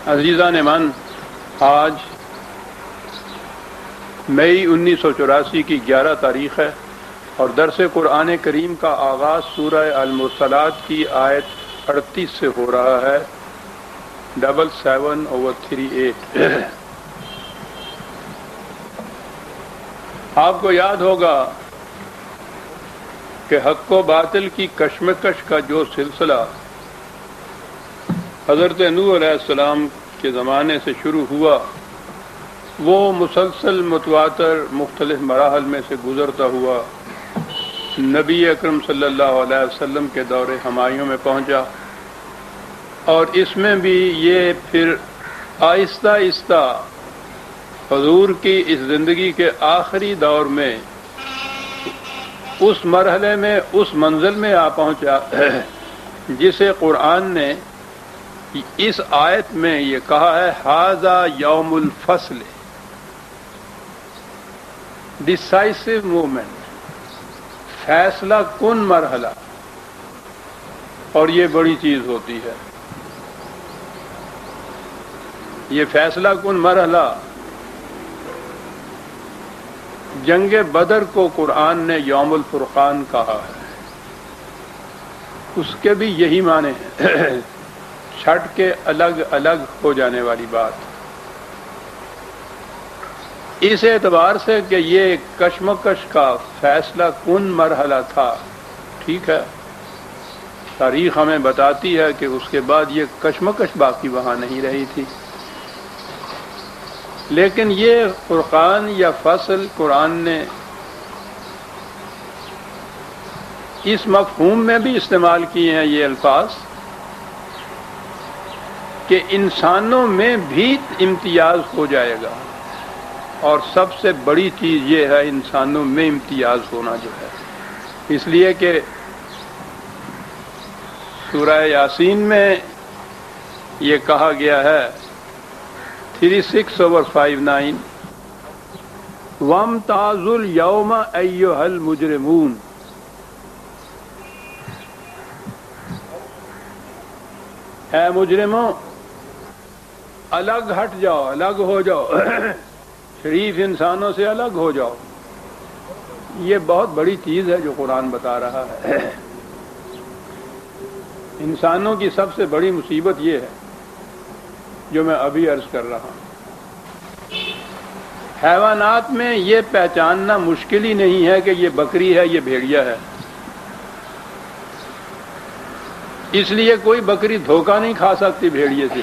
عزیزان من، آج مئی 1984 کی 11 تاریخ ہے اور درس قرآن کریم کا آغاز سورہ المرسلات کی آیت 38 سے ہو رہا ہے، 77/38۔ آپ کو یاد ہوگا کہ حق و باطل کی کشمکش کا جو سلسلہ حضرت نوح علیہ السلام کے زمانے سے شروع ہوا، وہ مسلسل متواتر مختلف مراحل میں سے گزرتا ہوا نبی اکرم صلی اللہ علیہ وسلم کے دور ہمایوں میں پہنچا، اور اس میں بھی یہ پھر آہستہ آہستہ حضور کی اس زندگی کے آخری دور میں اس مرحلے میں، اس منزل میں آ پہنچا جسے قرآن نے اس آیت میں یہ کہا ہے، ھذا یوم الفصل، ڈسائسو مومنٹ، فیصلہ کن مرحلہ، اور یہ بڑی چیز ہوتی ہے۔ یہ فیصلہ کن مرحلہ، جنگ بدر کو قرآن نے یوم الفرقان کہا ہے، اس کے بھی یہی معنی ہیں، چھٹ کے الگ الگ ہو جانے والی بات۔ اس اعتبار سے کہ یہ کشمکش کا فیصلہ کن مرحلہ تھا، ٹھیک ہے، تاریخ ہمیں بتاتی ہے کہ اس کے بعد یہ کشمکش باقی وہاں نہیں رہی تھی، لیکن یہ فرقان یا فصل قرآن نے اس مفہوم میں بھی استعمال کیے ہیں یہ الفاظ کہ انسانوں میں بھی امتیاز ہو جائے گا، اور سب سے بڑی چیز یہ ہے انسانوں میں امتیاز ہونا جو ہے، اس لیے کہ سورہ یاسین میں یہ کہا گیا ہے 36/59، وَامْتَازُوا الْيَوْمَ أَيُّهَا الْمُجْرِمُونَ، اے مجرموں الگ ہٹ جاؤ، الگ ہو جاؤ، شریف انسانوں سے الگ ہو جاؤ۔ یہ بہت بڑی چیز ہے جو قرآن بتا رہا ہے۔ انسانوں کی سب سے بڑی مصیبت یہ ہے جو میں ابھی عرض کر رہا ہوں۔ حیوانات میں یہ پہچاننا مشکل ہی نہیں ہے کہ یہ بکری ہے، یہ بھیڑیا ہے، اس لیے کوئی بکری دھوکہ نہیں کھا سکتی بھیڑیے سے۔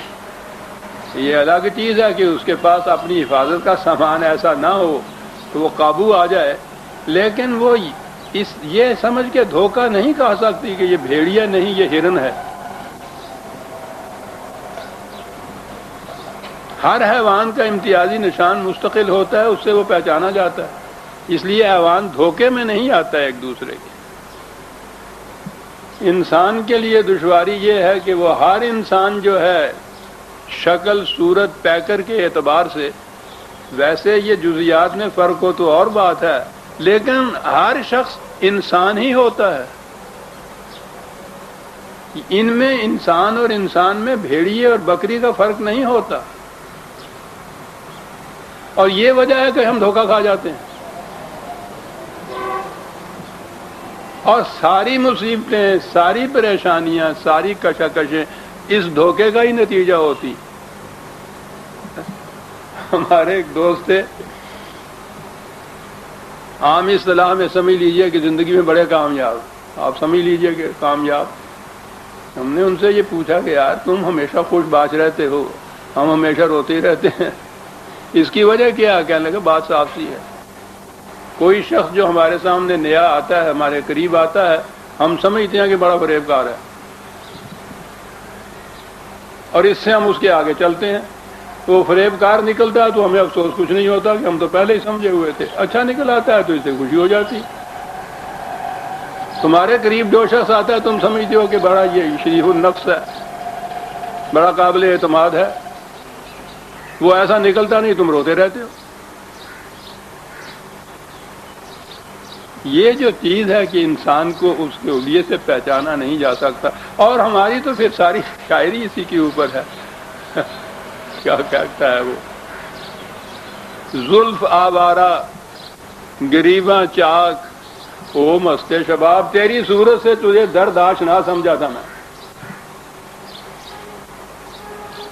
یہ الگ چیز ہے کہ اس کے پاس اپنی حفاظت کا سامان ایسا نہ ہو تو وہ قابو آ جائے، لیکن وہ یہ سمجھ کے دھوکہ نہیں کھا سکتی کہ یہ بھیڑیا نہیں، یہ ہرن ہے۔ ہر حیوان کا امتیازی نشان مستقل ہوتا ہے، اس سے وہ پہچانا جاتا ہے، اس لیے حیوان دھوکے میں نہیں آتا ہے ایک دوسرے کے۔ انسان کے لیے دشواری یہ ہے کہ وہ ہر انسان جو ہے شکل صورت پیکر کے اعتبار سے، ویسے یہ جزیات میں فرق ہو تو اور بات ہے، لیکن ہر شخص انسان ہی ہوتا ہے۔ ان میں انسان اور انسان میں بھیڑیے اور بکری کا فرق نہیں ہوتا، اور یہ وجہ ہے کہ ہم دھوکہ کھا جاتے ہیں، اور ساری مصیبتیں، ساری پریشانیاں، ساری کشمکشیں اس دھوکے کا ہی نتیجہ ہوتی۔ ہمارے ایک دوست تھے، عام اصطلاح میں سمجھ لیجئے کہ زندگی میں بڑے کامیاب، آپ سمجھ لیجئے کہ کامیاب۔ ہم نے ان سے یہ پوچھا کہ یار تم ہمیشہ خوش باش رہتے ہو، ہم ہمیشہ روتے ہی رہتے ہیں، اس کی وجہ کیا؟ کہنے لگا بات صاف سی ہے، کوئی شخص جو ہمارے سامنے نیا آتا ہے، ہمارے قریب آتا ہے، ہم سمجھتے ہیں کہ بڑا فریب کار ہے، اور اس سے ہم اس کے آگے چلتے ہیں۔ وہ فریب کار نکلتا ہے تو ہمیں افسوس کچھ نہیں ہوتا کہ ہم تو پہلے ہی سمجھے ہوئے تھے، اچھا نکل آتا ہے تو اس سے خوشی ہو جاتی۔ تمہارے قریب جو شخص آتا ہے تم سمجھتے ہو کہ بڑا یہ شریف النفس ہے، بڑا قابل اعتماد ہے، وہ ایسا نکلتا نہیں، تم روتے رہتے ہو۔ یہ جو چیز ہے کہ انسان کو اس کے حلیے سے پہچانا نہیں جا سکتا، اور ہماری تو پھر ساری شاعری اسی کے اوپر ہے۔ کیا کہتا ہے وہ، زلف آوارہ گریباں چاک او مست شباب، تیری صورت سے تجھے درد آشنا سمجھا تھا میں.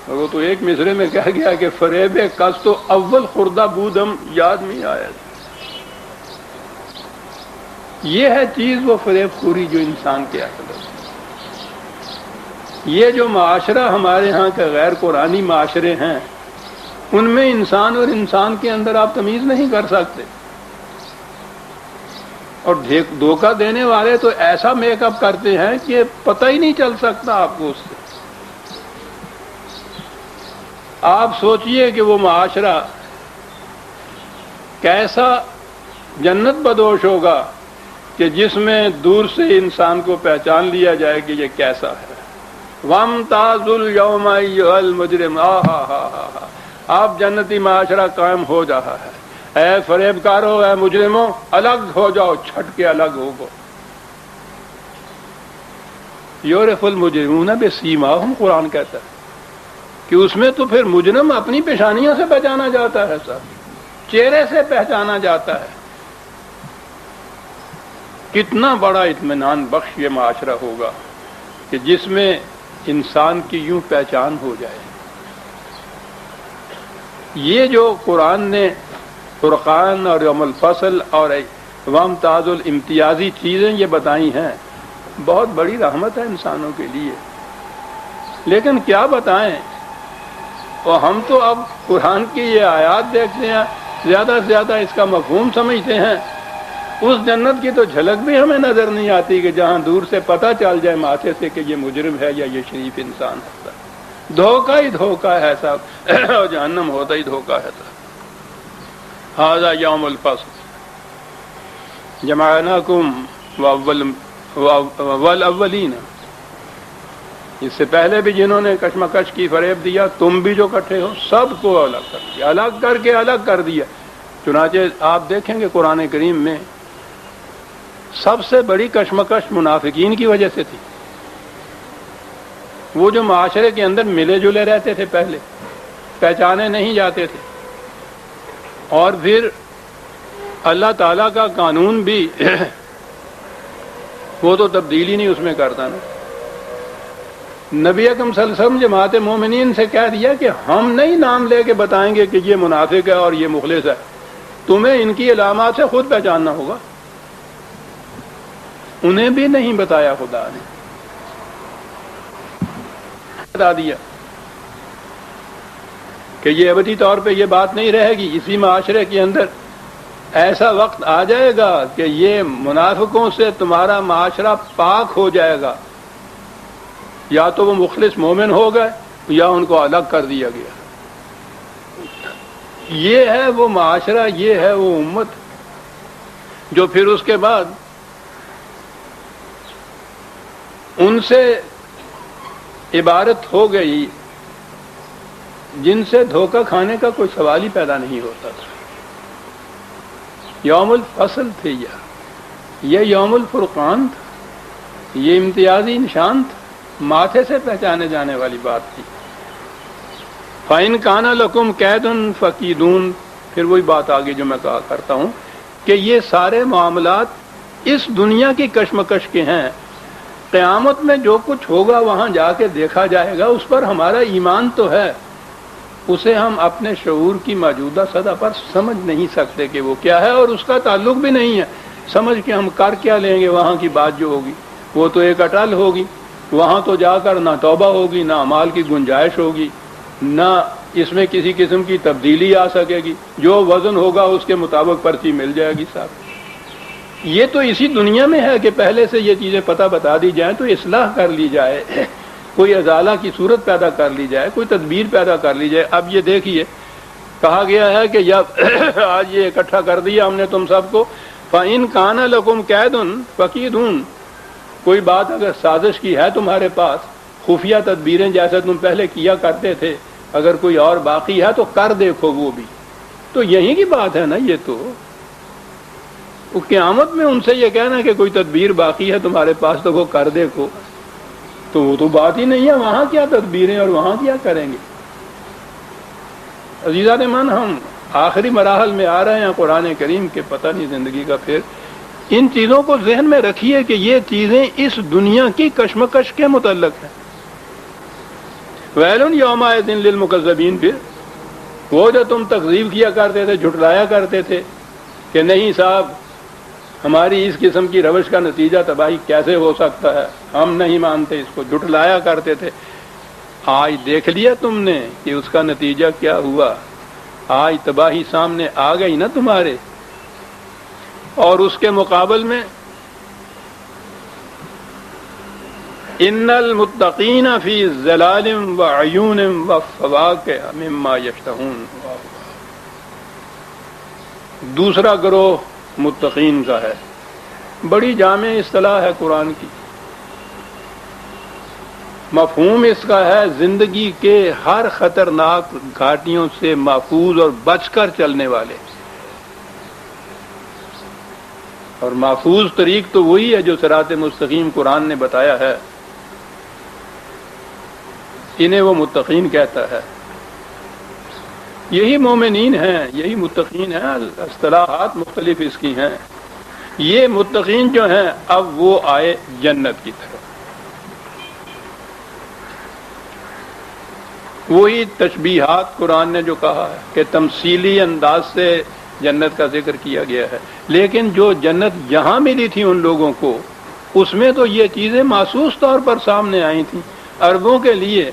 وہ تو ایک مصرے میں کہہ گیا کہ فریب کس تو اول خوردہ بودم یاد نہیں آیا. یہ ہے چیز وہ فریب خوری جو انسان کے اصل ہے. یہ جو معاشرہ ہمارے ہاں کے غیر قرآنی معاشرے ہیں، ان میں انسان اور انسان کے اندر آپ تمیز نہیں کر سکتے. اور دھوکہ دینے والے تو ایسا میک اپ کرتے ہیں کہ پتہ ہی نہیں چل سکتا آپ کو اس سے. آپ سوچئے کہ وہ معاشرہ کیسا جنت بدوش ہوگا کہ جس میں دور سے انسان کو پہچان لیا جائے کہ یہ کیسا ہے. وَامْتَازُ الْيَوْمَ أَيُّهَا الْمُجْرِمُونَ، آپ جنتی معاشرہ قائم ہو رہا ہے. اے فریب کارو، اے مجرموں، الگ ہو جاؤ، چھٹ کے الگ ہو گو. یعرف المجرمون بسیماہم، قرآن کہتا ہے کہ اس میں تو پھر مجرم اپنی پیشانیوں سے پہچانا جاتا ہے، صاحب چہرے سے پہچانا جاتا ہے. کتنا بڑا اطمینان بخش یہ معاشرہ ہوگا کہ جس میں انسان کی یوں پہچان ہو جائے. یہ جو قرآن نے فرقان اور یوم الفصل اور وامتاز الامتیازی چیزیں یہ بتائی ہیں، بہت بڑی رحمت ہے انسانوں کے لیے. لیکن کیا بتائیں، اور ہم تو اب قرآن کی یہ آیات دیکھتے ہیں، زیادہ سے زیادہ اس کا مفہوم سمجھتے ہیں. اس جنت کی تو جھلک بھی ہمیں نظر نہیں آتی کہ جہاں دور سے پتہ چل جائے ماتھے سے کہ یہ مجرم ہے یا یہ شریف انسان ہوتا ہے. دھوکہ ہی دھوکہ ہے صاحب، اور جہنم ہوتا ہی دھوکہ ہے. ھذا یوم الفصل جمعناکم والاولین، اس سے پہلے بھی جنہوں نے کشمکش کی، فریب دیا، تم بھی جو کٹھے ہو سب کو الگ کر دیا، الگ کر کے الگ کر دیا. چنانچہ آپ دیکھیں گے قرآن کریم میں سب سے بڑی کشمکش منافقین کی وجہ سے تھی. وہ جو معاشرے کے اندر ملے جلے رہتے تھے، پہلے پہچانے نہیں جاتے تھے، اور پھر اللہ تعالیٰ کا قانون بھی وہ تو تبدیلی نہیں اس میں کرتا نا. نبی اکرم صلی اللہ علیہ وسلم جماعت مومنین سے کہہ دیا کہ ہم نہیں نام لے کے بتائیں گے کہ یہ منافق ہے اور یہ مخلص ہے، تمہیں ان کی علامات سے خود پہچاننا ہوگا. انہیں بھی نہیں بتایا، خدا نے بتا دیا کہ یہ ابدی طور پہ یہ بات نہیں رہے گی. اسی معاشرے کے اندر ایسا وقت آ جائے گا کہ یہ منافقوں سے تمہارا معاشرہ پاک ہو جائے گا. یا تو وہ مخلص مومن ہو گئے یا ان کو الگ کر دیا گیا. یہ ہے وہ معاشرہ، یہ ہے وہ امت جو پھر اس کے بعد ان سے عبارت ہو گئی جن سے دھوکہ کھانے کا کوئی سوال ہی پیدا نہیں ہوتا تھا. یوم الفصل تھے، یہ یوم الفرقان تھا، یہ امتیازی نشان تھا، ماتھے سے پہچانے جانے والی بات تھی. فَإِنْ كَانَ لَكُمْ كَيْدٌ فَكِيدُونِ، پھر وہی بات آگے جو میں کہا کرتا ہوں کہ یہ سارے معاملات اس دنیا کی کشمکش کے ہیں. قیامت میں جو کچھ ہوگا وہاں جا کے دیکھا جائے گا، اس پر ہمارا ایمان تو ہے، اسے ہم اپنے شعور کی موجودہ سطح پر سمجھ نہیں سکتے کہ وہ کیا ہے، اور اس کا تعلق بھی نہیں ہے. سمجھ کے ہم کر کیا لیں گے وہاں کی بات جو ہوگی، وہ تو ایک اٹل ہوگی. وہاں تو جا کر نہ توبہ ہوگی، نہ اعمال کی گنجائش ہوگی، نہ اس میں کسی قسم کی تبدیلی آ سکے گی. جو وزن ہوگا اس کے مطابق پرچی مل جائے گی. صاحب یہ تو اسی دنیا میں ہے کہ پہلے سے یہ چیزیں پتہ بتا دی جائیں تو اصلاح کر لی جائے، کوئی ازالہ کی صورت پیدا کر لی جائے، کوئی تدبیر پیدا کر لی جائے. اب یہ دیکھیے کہا گیا ہے کہ جب آج یہ اکٹھا کر دیا ہم نے تم سب کو، فَإِنْ كَانَ لَكُمْ كَيْدٌ فَكِيدُونِ، کوئی بات اگر سازش کی ہے تمہارے پاس، خفیہ تدبیریں جیسے تم پہلے کیا کرتے تھے، اگر کوئی اور باقی ہے تو کر دیکھو. وہ بھی تو یہی کی بات ہے نا. یہ تو قیامت میں ان سے یہ کہنا کہ کوئی تدبیر باقی ہے تمہارے پاس تو وہ کر دیکھو، تو وہ تو بات ہی نہیں ہے. وہاں کیا تدبیریں اور وہاں کیا کریں گے. عزیزان من، ہم آخری مراحل میں آ رہے ہیں قرآن کریم کے، پتہ نہیں زندگی کا پھر ان چیزوں کو ذہن میں رکھیے کہ یہ چیزیں اس دنیا کی کشمکش کے متعلق ہیں۔ ویل یومئذ للمکذبین، پھر وہ جو تم تکذیب کیا کرتے تھے، جھٹلایا کرتے تھے کہ نہیں صاحب ہماری اس قسم کی روش کا نتیجہ تباہی کیسے ہو سکتا ہے، ہم نہیں مانتے اس کو، جھٹلایا کرتے تھے، آج دیکھ لیا تم نے کہ اس کا نتیجہ کیا ہوا، آج تباہی سامنے آ گئی نا تمہارے۔ اور اس کے مقابل میں ان المتقین فی ظلال وعیون وفواکہ مما یشتہون، دوسرا گروہ متقین کا ہے۔ بڑی جامع اصطلاح ہے قرآن کی، مفہوم اس کا ہے زندگی کے ہر خطرناک گھاٹیوں سے محفوظ اور بچ کر چلنے والے، اور محفوظ طریق تو وہی ہے جو صراط مستقیم قرآن نے بتایا ہے، انہیں وہ متقین کہتا ہے۔ یہی مومنین ہیں، یہی متقین ہیں، اصطلاحات مختلف اس کی ہیں۔ یہ متقین جو ہیں اب وہ آئے جنت کی طرف، وہی تشبیہات قرآن نے جو کہا ہے کہ تمثیلی انداز سے جنت کا ذکر کیا گیا ہے، لیکن جو جنت یہاں ملی تھی ان لوگوں کو، اس میں تو یہ چیزیں محسوس طور پر سامنے آئی تھیں۔ عربوں کے لیے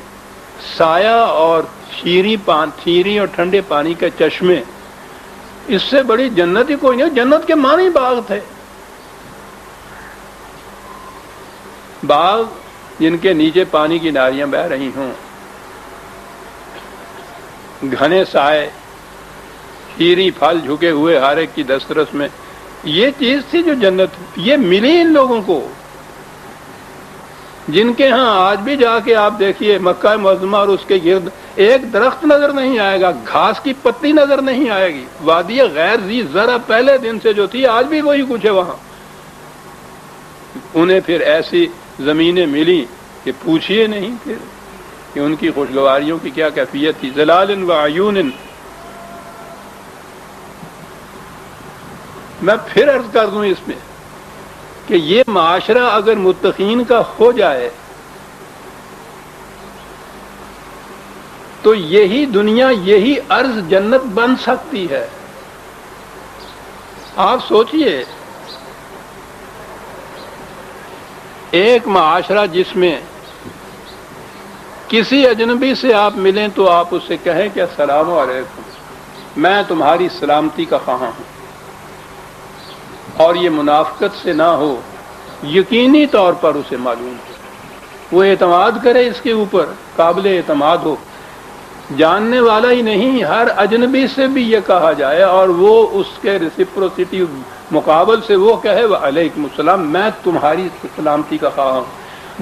سایہ اور شیریں اور ٹھنڈے پانی کے چشمے، اس سے بڑی جنت ہی کوئی نہیں۔ جنت کے معنی باغ تھے، باغ جن کے نیچے پانی کی نالیاں بہہ رہی ہوں، گھنے سائے، شیریں پھل جھکے ہوئے ہر ایک کی دسترس میں، یہ چیز تھی جو جنت، یہ ملی ان لوگوں کو، جن کے ہاں آج بھی جا کے آپ دیکھیے مکہ معظمہ اور اس کے گرد ایک درخت نظر نہیں آئے گا، گھاس کی پتی نظر نہیں آئے گی۔ وادی غیر ذی زرع پہلے دن سے جو تھی آج بھی وہی کچھ ہے وہاں۔ انہیں پھر ایسی زمینیں ملی کہ پوچھئے نہیں پھر کہ ان کی خوشگواریوں کی کیا کیفیت تھی۔ ظلال وعیون، میں پھر عرض کر دوں اس میں کہ یہ معاشرہ اگر متقین کا ہو جائے تو یہی دنیا، یہی ارض جنت بن سکتی ہے۔ آپ سوچئے ایک معاشرہ جس میں کسی اجنبی سے آپ ملیں تو آپ اس سے کہیں کہ السلام علیکم، میں تمہاری سلامتی کا خواہاں ہوں، اور یہ منافقت سے نہ ہو، یقینی طور پر اسے معلوم ہو، وہ اعتماد کرے اس کے اوپر، قابل اعتماد ہو، جاننے والا ہی نہیں، ہر اجنبی سے بھی یہ کہا جائے اور وہ اس کے ریسپروسٹی مقابل سے وہ کہے وعلیکم السلام، میں تمہاری سلامتی کا خواہاں ہوں۔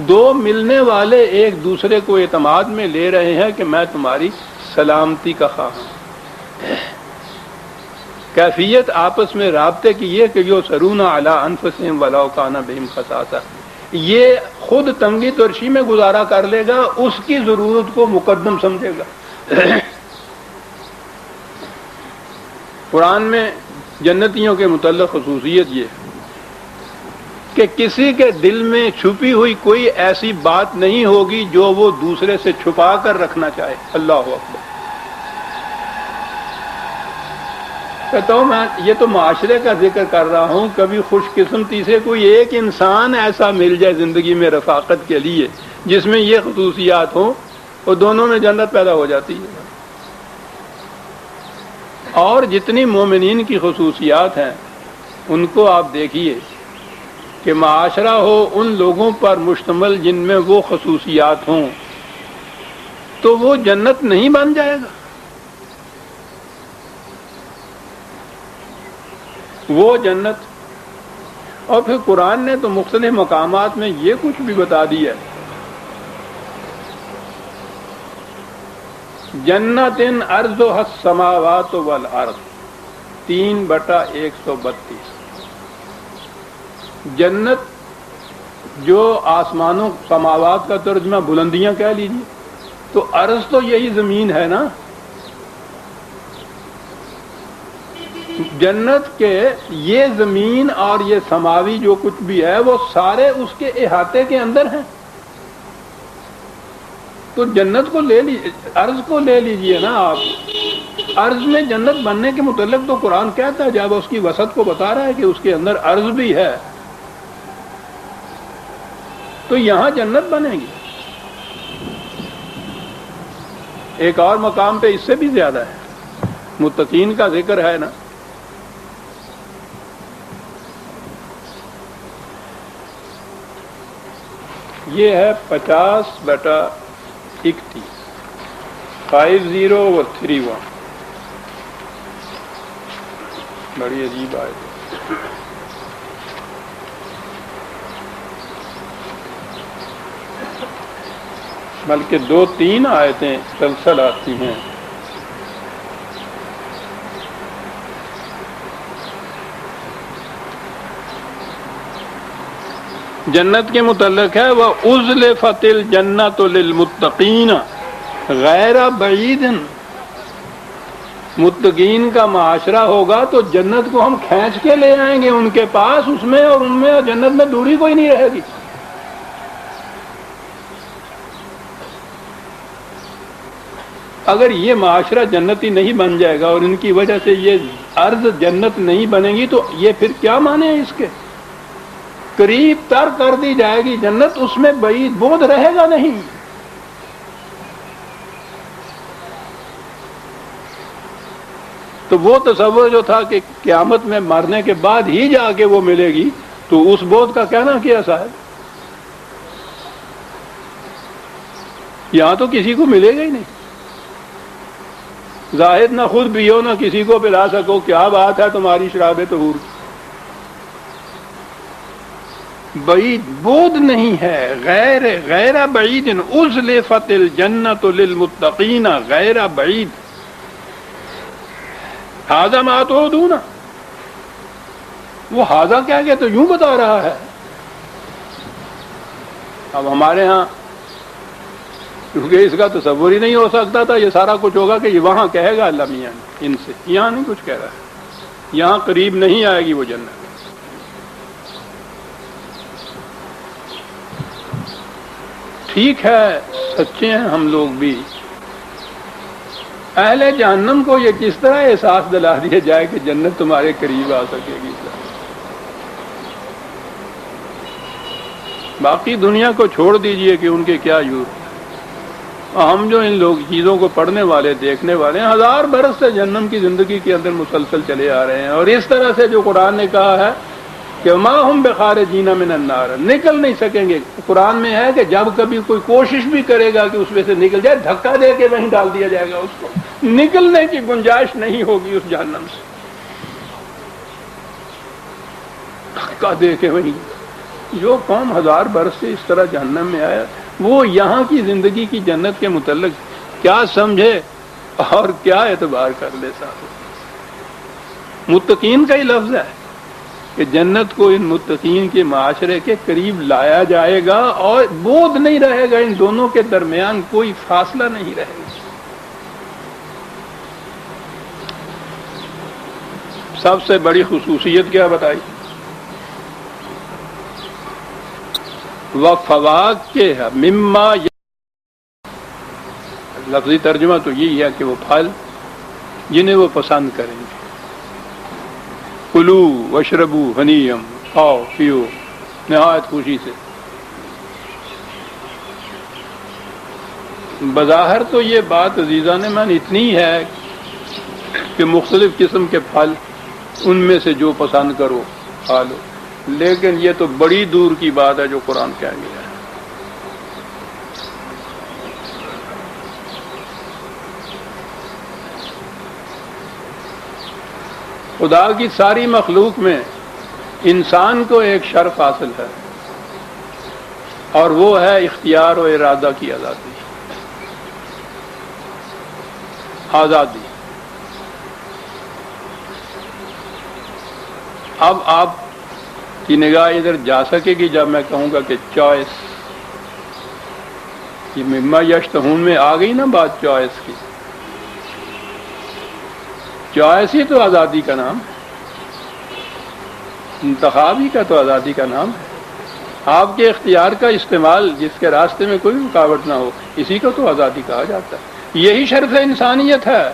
دو ملنے والے ایک دوسرے کو اعتماد میں لے رہے ہیں کہ میں تمہاری سلامتی کا خواہاں ہوں۔ کیفیت آپس میں رابطے کی یہ کہ جو سرون علی انفسہم ولو کان بہم خصاصہ، یہ خود تنگی ترشی میں گزارا کر لے گا، اس کی ضرورت کو مقدم سمجھے گا۔ قرآن میں جنتیوں کے متعلق خصوصیت یہ کہ کسی کے دل میں چھپی ہوئی کوئی ایسی بات نہیں ہوگی جو وہ دوسرے سے چھپا کر رکھنا چاہے۔ اللہ اکبر۔ کہتا ہوں میں یہ تو معاشرے کا ذکر کر رہا ہوں، کبھی خوش قسمتی سے کوئی ایک انسان ایسا مل جائے زندگی میں رفاقت کے لیے جس میں یہ خصوصیات ہوں، اور دونوں میں جنت پیدا ہو جاتی ہے۔ اور جتنی مومنین کی خصوصیات ہیں ان کو آپ دیکھیے کہ معاشرہ ہو ان لوگوں پر مشتمل جن میں وہ خصوصیات ہوں تو وہ جنت نہیں بن جائے گا۔ وہ جنت، اور پھر قرآن نے تو مختلف مقامات میں یہ کچھ بھی بتا دیا ہے، جنت ارضها السماوات والارض 3/132، جنت جو آسمانوں سماوات کا ترجمہ بلندیاں کہہ لیجیے، تو عرض تو یہی زمین ہے نا، جنت کے یہ زمین اور یہ سماوی جو کچھ بھی ہے وہ سارے اس کے احاطے کے اندر ہیں. تو جنت کو لے لیجیے، عرض کو لے لیجیے نا آپ. عرض میں جنت بننے کے متعلق تو قرآن کہتا ہے، جب اس کی وسعت کو بتا رہا ہے کہ اس کے اندر عرض بھی ہے، تو یہاں جنت بنے گی. ایک اور مقام پہ اس سے بھی زیادہ ہے، متقین کا ذکر ہے نا. یہ ہے 50/31 50/31. بڑی عجیب آیت ہے. بلکہ 2-3 آیتیں سلسل آتی ہیں. جنت کے متعلق ہے وَأُزْلِفَتِ الْجَنَّةُ لِلْمُتَّقِينَ غَيْرَ بَعِيدٍ. متقین کا معاشرہ ہوگا تو جنت کو ہم کھینچ کے لے آئیں گے ان کے پاس، اس میں اور ان میں اور جنت میں دوری کوئی نہیں رہے گی. اگر یہ معاشرہ جنتی نہیں بن جائے گا اور ان کی وجہ سے یہ ارض جنت نہیں بنے گی تو یہ پھر کیا مانے اس کے؟ قریب تر کر دی جائے گی جنت، اس میں بعید بعد رہے گا نہیں. تو وہ تصور جو تھا کہ قیامت میں مرنے کے بعد ہی جا کے وہ ملے گی، تو اس بعد کا کہنا کیا صاحب؟ یہاں تو کسی کو ملے گا ہی نہیں. زاہد نہ خود پیو نہ کسی کو پلا سکو، کیا بات ہے تمہاری شراب طہور کی؟ بعید بود نہیں ہے. غیر بعید ازلفت الجنت للمتقین غیر بعید. ہاذا ما توعدون، وہ ہاذا کیا کہ تو یوں بتا رہا ہے. اب ہمارے ہاں کیونکہ اس کا تصور ہی نہیں ہو سکتا تھا، یہ سارا کچھ ہوگا کہ یہ وہاں کہے گا اللہ میاں ان سے، یہاں نہیں کچھ کہہ رہا ہے. یہاں قریب نہیں آئے گی وہ جنت. ٹھیک ہے، سچے ہیں ہم لوگ بھی. اہل جہنم کو یہ کس طرح احساس دلا دیا جائے کہ جنت تمہارے قریب آ سکے گی؟ باقی دنیا کو چھوڑ دیجئے کہ ان کے کیا یور. ہم جو ان لوگ چیزوں کو پڑھنے والے دیکھنے والے ہیں، 1000 برس سے جہنم کی زندگی کے اندر مسلسل چلے آ رہے ہیں، اور اس طرح سے جو قرآن نے کہا ہے کہ ما ہم بخارجین من النار، نکل نہیں سکیں گے. قرآن میں ہے کہ جب کبھی کوئی کوشش بھی کرے گا کہ اس میں سے نکل جائے، دھکا دے کے وہیں ڈال دیا جائے گا اس کو. نکلنے کی گنجائش نہیں ہوگی اس جہنم سے، دھکا دے کے وہیں. جو قوم 1000 برس سے اس طرح جہنم میں آیا، وہ یہاں کی زندگی کی جنت کے متعلق کیا سمجھے اور کیا اعتبار کر لے صاحب؟ متقین کا ہی لفظ ہے کہ جنت کو ان متقین کے معاشرے کے قریب لایا جائے گا اور بود نہیں رہے گا، ان دونوں کے درمیان کوئی فاصلہ نہیں رہے گا. سب سے بڑی خصوصیت کیا بتائی؟ وَفَوَاكِهَ مِمَّا، لفظی ترجمہ تو یہی ہے کہ وہ پھل جنہیں وہ پسند کریں گے. کلو وشربو ہنیم، کھاؤ پیو نہایت خوشی سے. بظاہر تو یہ بات عزیزان من اتنی ہے کہ مختلف قسم کے پھل ان میں سے جو پسند کرو کھا لو، لیکن یہ تو بڑی دور کی بات ہے جو قرآن کہہ گیا ہے. خدا کی ساری مخلوق میں انسان کو ایک شرف حاصل ہے، اور وہ ہے اختیار و ارادہ کی آزادی. اب آپ کی نگاہ ادھر جا سکے گی جب میں کہوں گا کہ چوائس، یہ مما یشتہون میں آ گئی نا بات چوائس کی. چوائس ہی تو آزادی کا نام، انتخاب ہی کا تو آزادی کا نام ہے۔ آپ کے اختیار کا استعمال، جس کے راستے میں کوئی رکاوٹ نہ ہو، اسی کو تو آزادی کہا جاتا ہے۔ یہی شرف انسانیت ہے۔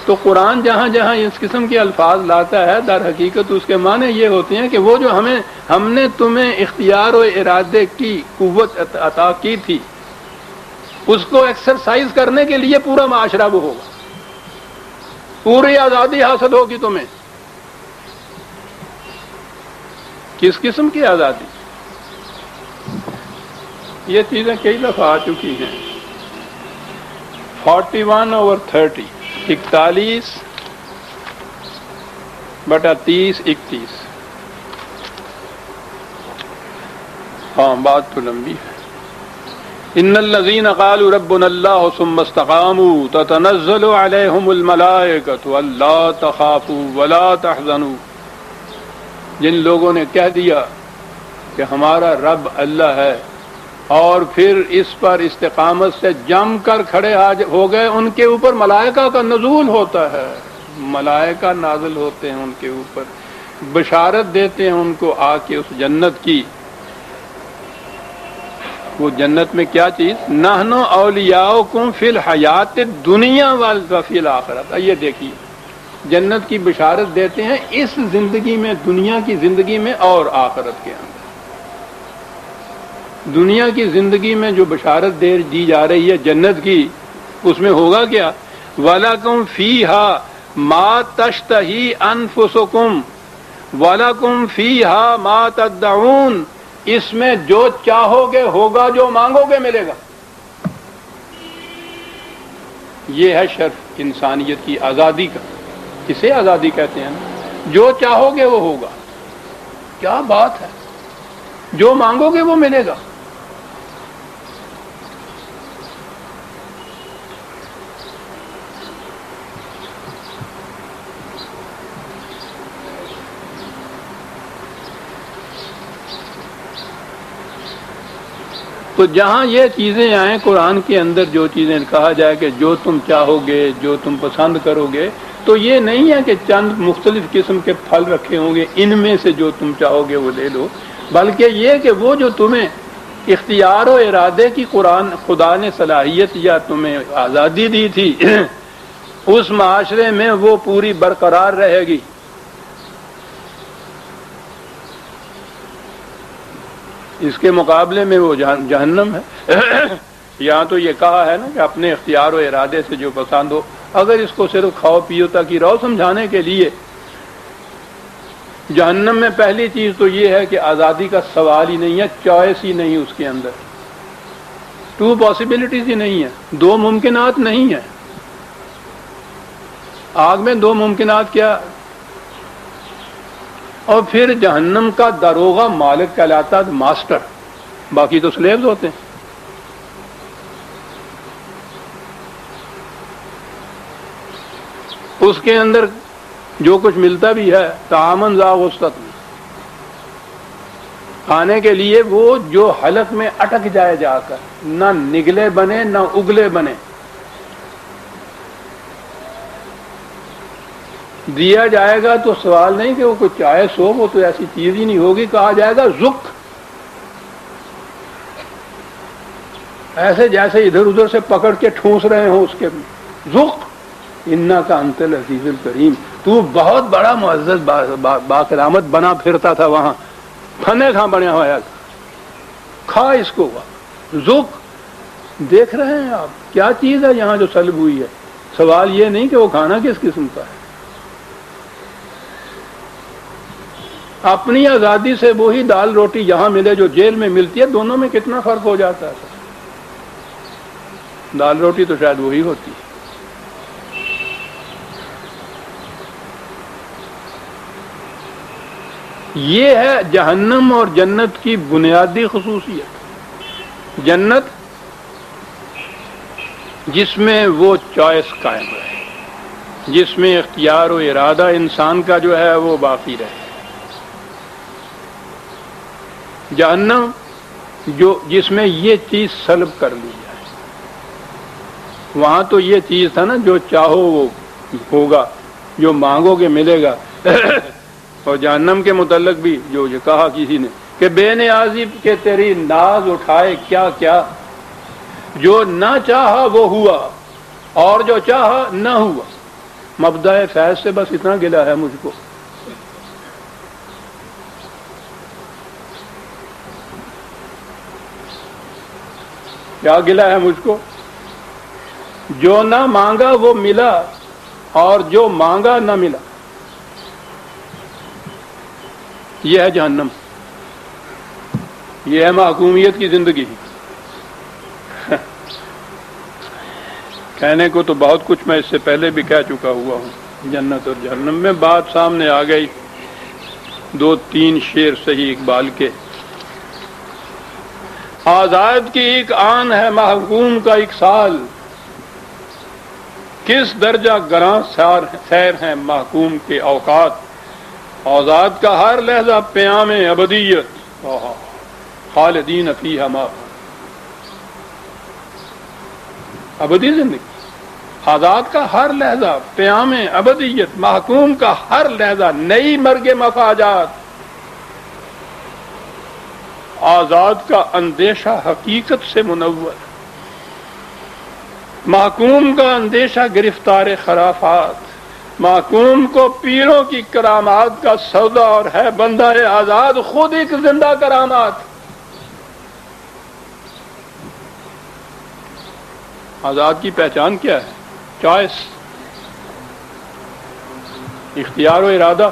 تو قرآن جہاں جہاں اس قسم کے الفاظ لاتا ہے، در حقیقت اس کے معنی یہ ہوتے ہیں کہ وہ جو ہم نے تمہیں اختیار و ارادے کی قوت عطا کی تھی، اس کو ایکسرسائز کرنے کے لیے پورا معاشرہ وہ ہوگا، پوری آزادی حاصل ہوگی تمہیں۔ کس قسم کی آزادی؟ یہ چیزیں کئی دفعہ آ چکی ہیں۔ 41/30، 41/30-31۔ ہاں بات تو لمبی ہے۔ ان الذين قالوا ربنا الله ثم استقاموا تتنزل عليهم الملائكة الا تخافوا ولا تحزنوا، جن لوگوں نے کہہ دیا کہ ہمارا رب اللہ ہے اور پھر اس پر استقامت سے جم کر کھڑے ہو گئے، ان کے اوپر ملائکہ کا نزول ہوتا ہے، ملائکہ نازل ہوتے ہیں ان کے اوپر، بشارت دیتے ہیں ان کو آ کے اس جنت کی۔ وہ جنت میں کیا چیز؟ نحن اولیاؤکم فی الحیات الدنیا وفی الآخرۃ۔ یہ دیکھیے، جنت کی بشارت دیتے ہیں اس زندگی میں، دنیا کی زندگی میں اور آخرت کے اندر۔ دنیا کی زندگی میں جو بشارت دی جا رہی ہے جنت کی، اس میں ہوگا کیا؟ وَلَكُمْ فِيهَا مَا تَشْتَهِي أَنفُسُكُمْ وَلَكُمْ فِيهَا مَا تَدَّعُونَ، اس میں جو چاہو گے ہوگا، جو مانگو گے ملے گا۔ یہ ہے شرف انسانیت کی آزادی کا۔ کسے آزادی کہتے ہیں؟ جو چاہو گے وہ ہوگا۔ کیا بات ہے! جو مانگو گے وہ ملے گا۔ تو جہاں یہ چیزیں آئیں قرآن کے اندر، جو چیزیں کہا جائے کہ جو تم چاہو گے، جو تم پسند کرو گے، تو یہ نہیں ہے کہ چند مختلف قسم کے پھل رکھے ہوں گے، ان میں سے جو تم چاہو گے وہ لے لو، بلکہ یہ کہ وہ جو تمہیں اختیار و ارادے کی خدا نے صلاحیت یا تمہیں آزادی دی تھی، اس معاشرے میں وہ پوری برقرار رہے گی۔ اس کے مقابلے میں وہ جہنم ہے۔ یہاں تو یہ کہا ہے نا کہ اپنے اختیار و ارادے سے جو پسند ہو، اگر اس کو صرف کھاؤ پیو تک ہی رہو سمجھانے کے لیے، جہنم میں پہلی چیز تو یہ ہے کہ آزادی کا سوال ہی نہیں ہے، چوائس ہی نہیں اس کے اندر، 2 پاسبلٹیز ہی نہیں ہے، 2 ممکنات نہیں ہیں۔ آگ میں 2 ممکنات کیا؟ اور پھر جہنم کا داروغہ مالک کہلاتا ہے، ماسٹر، باقی تو سلیبز ہوتے ہیں۔ اس کے اندر جو کچھ ملتا بھی ہے طعاماً ذا غصۃ، کھانے کے لیے وہ جو حلق میں اٹک جائے، جا کر نہ نگلے بنے نہ اگلے بنے، دیا جائے گا تو سوال نہیں کہ وہ کوئی چوائس ہو، وہ تو ایسی چیز ہی نہیں ہوگی، کہا جائے گا ذق، ایسے جیسے ادھر ادھر سے پکڑ کے ٹھونس رہے ہوں اس کے، ذق انک انت العزیز الکریم، تو بہت بڑا معزز باکرامت بنا پھرتا تھا وہاں، کھانے کھاں بنیا ہوا ہے، کھا اس کو، ذق۔ دیکھ رہے ہیں آپ کیا چیز ہے یہاں جو سلب ہوئی ہے؟ سوال یہ نہیں کہ وہ کھانا کس قسم کا ہے۔ اپنی آزادی سے وہی دال روٹی یہاں ملے جو جیل میں ملتی ہے، دونوں میں کتنا فرق ہو جاتا ہے؟ دال روٹی تو شاید وہی ہوتی ہے۔ یہ ہے جہنم اور جنت کی بنیادی خصوصیت۔ جنت جس میں وہ چوائس قائم رہے، جس میں اختیار و ارادہ انسان کا جو ہے وہ باقی رہے۔ جہنم جس میں یہ چیز سلب کر لی جائے۔ وہاں تو یہ چیز تھا نا، جو چاہو وہ ہوگا، جو مانگو گے ملے گا اور جہنم کے متعلق بھی جو یہ کہا کسی نے کہ بے نیازی کے تیری ناز اٹھائے کیا کیا، جو نہ چاہا وہ ہوا اور جو چاہا نہ ہوا۔ مبدأ فیض سے بس اتنا گلہ ہے مجھ کو، کیا گلہ ہے مجھ کو؟ جو نہ مانگا وہ ملا اور جو مانگا نہ ملا، یہ ہے جہنم، یہ ہے محکومیت کی زندگی۔ کہنے کو تو بہت کچھ میں اس سے پہلے بھی کہہ چکا ہوا ہوں جنت اور جہنم میں، بات سامنے آ گئی۔ 2-3 شعر صحیح اقبال کے۔ آزاد کی ایک آن ہے محکوم کا ایک سال، کس درجہ گراں سیر ہیں محکوم کے اوقات، آزاد کا ہر لحظہ پیام ابدیت، خالدین فیہا ما، ابدی زندگی۔ آزاد کا ہر لحظہ پیام ابدیت، محکوم کا ہر لحظہ نئی مرگ مفاجات، آزاد کا اندیشہ حقیقت سے منور، محکوم کا اندیشہ گرفتار خرافات، محکوم کو پیروں کی کرامات کا سودا اور ہے بندہ آزاد خود ایک زندہ کرامات۔ آزاد کی پہچان کیا ہے؟ چوائس، اختیار و ارادہ۔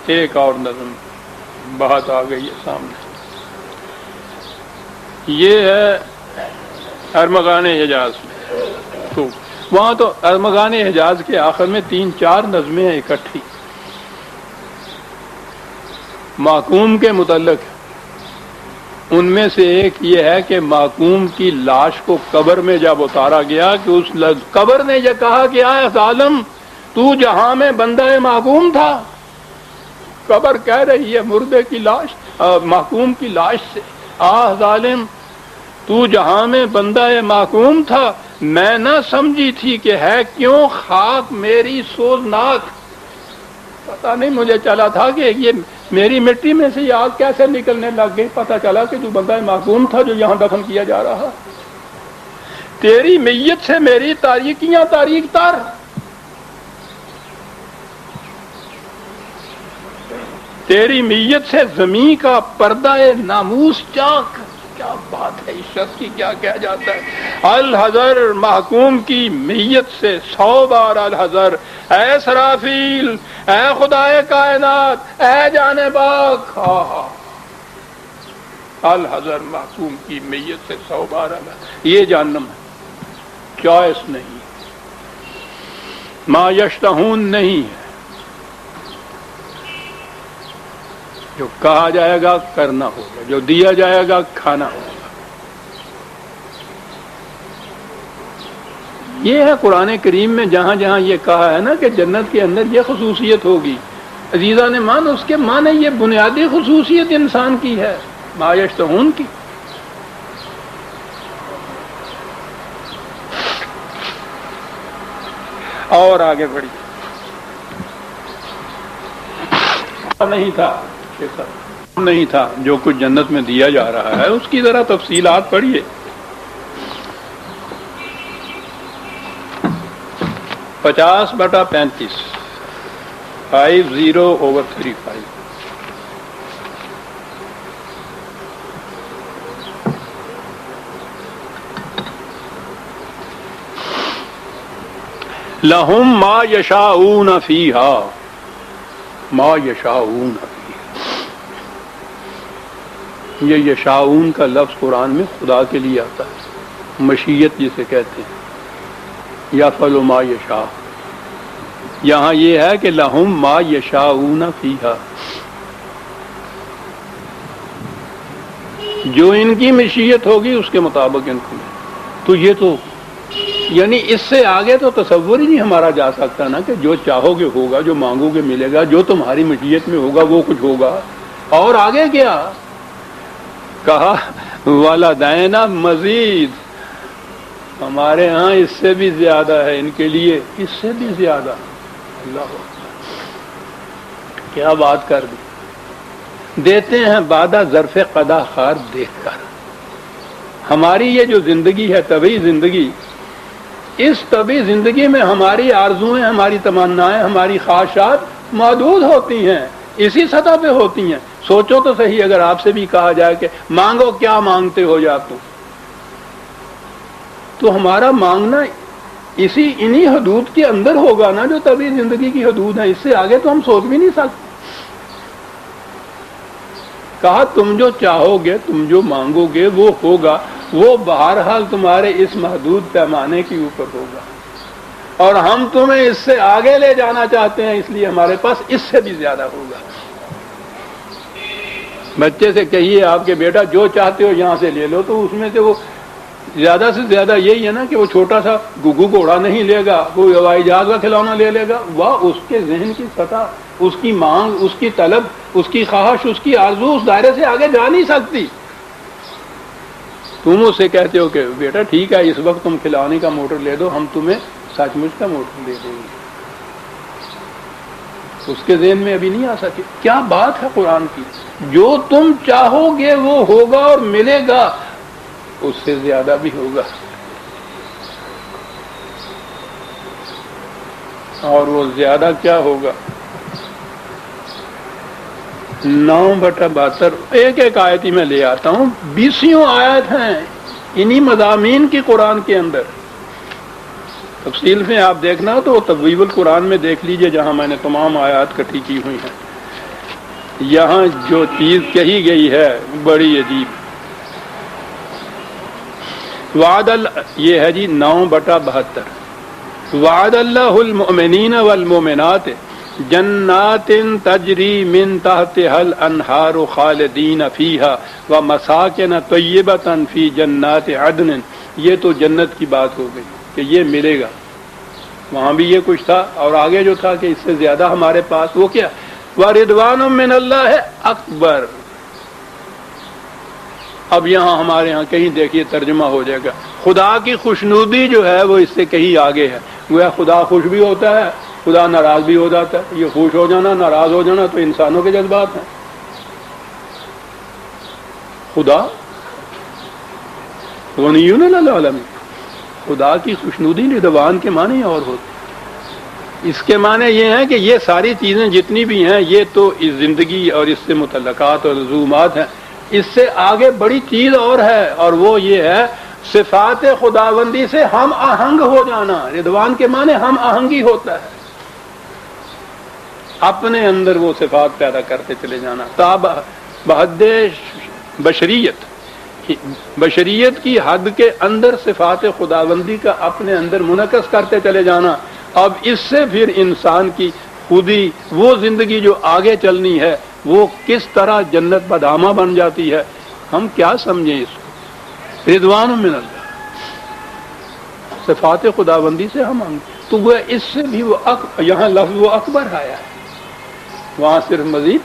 ایک اور نظم بات آ گئی ہے سامنے، یہ ہے ارمغان حجاز میں۔ تو وہاں تو ارمغان حجاز کے آخر میں 3-4 نظمیں ہیں اکٹھی محکوم کے متعلق۔ ان میں سے ایک یہ ہے کہ محکوم کی لاش کو قبر میں جب اتارا گیا کہ اس قبر نے یہ کہا کہ اے ظالم تو جہاں میں بندہ محکوم تھا۔ قبر کہہ رہی ہے مردے کی لاش، محکوم کی لاش سے، آہ ظالم تو جہاں میں بندہ محکوم تھا، میں نہ سمجھی تھی کہ ہے کیوں خاک میری سوزناک۔ پتہ نہیں مجھے چلا تھا کہ یہ میری مٹی میں سے یہ آگ کیسے نکلنے لگ گئی، پتہ چلا کہ تو بندہ محکوم تھا جو یہاں دفن کیا جا رہا۔ تیری میت سے میری تاریکیاں تاریک تر، تیری میت سے زمین کا پردہ ناموس چاک۔ کیا بات ہے، عشرت کی کیا کہا جاتا ہے۔ الحذر، محکوم کی میت سے 100 بار الحذر، اے سرافیل، اے خدائے کائنات، اے جان پاک، الحذر، محکوم کی میت سے 100 بار الحذر۔ یہ جہنم ہے، چوائس نہیں، ما یشتہون نہیں ہے، جو کہا جائے گا کرنا ہوگا، جو دیا جائے گا کھانا ہوگا۔ یہ ہے قرآن کریم میں جہاں جہاں یہ کہا ہے نا کہ جنت کے اندر یہ خصوصیت ہوگی، عزیزان مان اس کے معنی یہ بنیادی خصوصیت انسان کی ہے، ما یشتہون کی۔ اور آگے بڑھی نہیں تھا، نہیں تھا جو کچھ جنت میں دیا جا رہا ہے، اس کی ذرا تفصیلات پڑھیے۔ 50/35، 50/35۔ لہم ما یشاؤون فیہا، ما یشاؤون فیہا۔ یہ یشاؤون کا لفظ قرآن میں خدا کے لیے آتا ہے، مشیت جسے کہتے ہیں، یفعل ما یشاء۔ یہاں یہ ہے کہ لہم ما یشاؤون فیہا، جو ان کی مشیت ہوگی اس کے مطابق ان کو ملے۔ تو یہ تو یعنی اس سے آگے تو تصور ہی نہیں ہمارا جا سکتا نا کہ جو چاہو گے ہوگا، جو مانگو گے ملے گا، جو تمہاری مشیت میں ہوگا وہ کچھ ہوگا۔ اور آگے کیا کہا، والدینا مزید، ہمارے ہاں اس سے بھی زیادہ ہے، ان کے لیے اس سے بھی زیادہ۔ اللہ کیا بات کر دی، دیتے ہیں بادہ ظرف قدا خار دیکھ کر۔ ہماری یہ جو زندگی ہے طبعی زندگی، اس طبعی زندگی میں ہماری آرزویں، ہماری تمنائیں، ہماری خواہشات محدود ہوتی ہیں، اسی سطح پہ ہوتی ہیں۔ سوچو تو صحیح، اگر آپ سے بھی کہا جائے کہ مانگو کیا مانگتے ہو یا تو ہمارا مانگنا انہی حدود کے اندر ہوگا نا جو طبعی زندگی کی حدود ہیں، اس سے آگے تو ہم سوچ بھی نہیں سکتے۔ کہا تم جو چاہو گے، تم جو مانگو گے وہ ہوگا، وہ بہرحال تمہارے اس محدود پیمانے کے اوپر ہوگا، اور ہم تمہیں اس سے آگے لے جانا چاہتے ہیں، اس لیے ہمارے پاس اس سے بھی زیادہ ہوگا۔ بچے سے کہیے آپ کے بیٹا جو چاہتے ہو یہاں سے لے لو، تو اس میں سے وہ زیادہ سے زیادہ یہی ہے نا کہ وہ چھوٹا سا گگو گھوڑا نہیں لے گا، کوئی ہوائی جہاز کا کھلونا لے لے گا۔ وہ اس کے ذہن کی سطح، اس کی مانگ، اس کی طلب، اس کی خواہش، اس کی آرزو اس دائرے سے آگے جا نہیں سکتی۔ تم اس سے کہتے ہو کہ بیٹا ٹھیک ہے اس وقت تم کھلونے کا موٹر لے دو، ہم تمہیں سچ مچ کا موٹر دے دیں گے، اس کے ذہن میں ابھی نہیں آ سکے۔ کیا بات ہے قرآن کی، جو تم چاہو گے وہ ہوگا اور ملے گا، اس سے زیادہ بھی ہوگا، اور وہ زیادہ کیا ہوگا؟ 9/72 ایک ایک آیت ہی میں لے آتا ہوں، 20 آیت ہیں انہی مضامین کی قرآن کے اندر۔ تفصیل میں آپ دیکھنا تو تبویب القرآن میں دیکھ لیجئے، جہاں میں نے تمام آیات کٹھی کی ہوئی ہیں۔ یہاں جو چیز کہی گئی ہے بڑی عجیب، یہ ہے جی 9/72، وعد اللہ المؤمنین والمؤمنات جنات تجری من تحتها الانہار خالدین فیہا ومساکن طیبۃ فی جنات عدن۔ یہ تو جنت کی بات ہو گئی کہ یہ ملے گا، وہاں بھی یہ کچھ تھا، اور آگے جو تھا کہ اس سے زیادہ ہمارے پاس، وہ کیا؟ وَرِضْوَانٌ مِّنَ اللَّهِ اکبر۔ اب یہاں ہمارے ہاں کہیں دیکھیے ترجمہ ہو جائے گا، خدا کی خوشنودی جو ہے وہ اس سے کہیں آگے ہے۔ گویا خدا خوش بھی ہوتا ہے، خدا ناراض بھی ہو جاتا ہے۔ یہ خوش ہو جانا، ناراض ہو جانا تو انسانوں کے جذبات ہیں۔ خدا غنی عن العالمین، خدا کی خوشنودی رضوان کے معنی اور ہوتے، اس کے معنی یہ ہیں کہ یہ ساری چیزیں جتنی بھی ہیں یہ تو اس زندگی اور اس سے متعلقات اور لزومات ہیں، اس سے آگے بڑی چیز اور ہے، اور وہ یہ ہے صفات خداوندی سے ہم آہنگ ہو جانا۔ رضوان کے معنی ہم آہنگی ہوتا ہے، اپنے اندر وہ صفات پیدا کرتے چلے جانا، بحد بشریت کی حد کے اندر صفات خداوندی کا اپنے اندر منعکس کرتے چلے جانا۔ اب اس سے پھر انسان کی خودی وہ زندگی جو آگے چلنی ہے وہ کس طرح جنت بدامہ بن جاتی ہے، ہم کیا سمجھیں اس کو؟ رضوان من اللہ، صفات خداوندی سے ہم تو وہ اس سے بھی وہ یہاں لفظ وہ اکبر آیا ہے، وہاں صرف مزید۔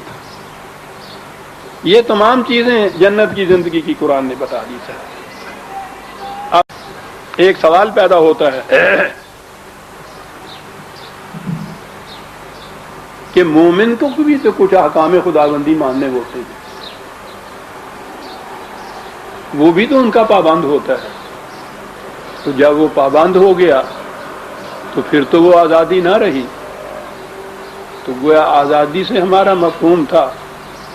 یہ تمام چیزیں جنت کی زندگی کی قرآن نے بتا دی ہے۔ اب ایک سوال پیدا ہوتا ہے کہ مومن کو بھی تو کچھ احکام خداوندی ماننے ہوتے ہیں، وہ بھی تو ان کا پابند ہوتا ہے، تو جب وہ پابند ہو گیا تو پھر تو وہ آزادی نہ رہی۔ تو گویا آزادی سے ہمارا مفہوم تھا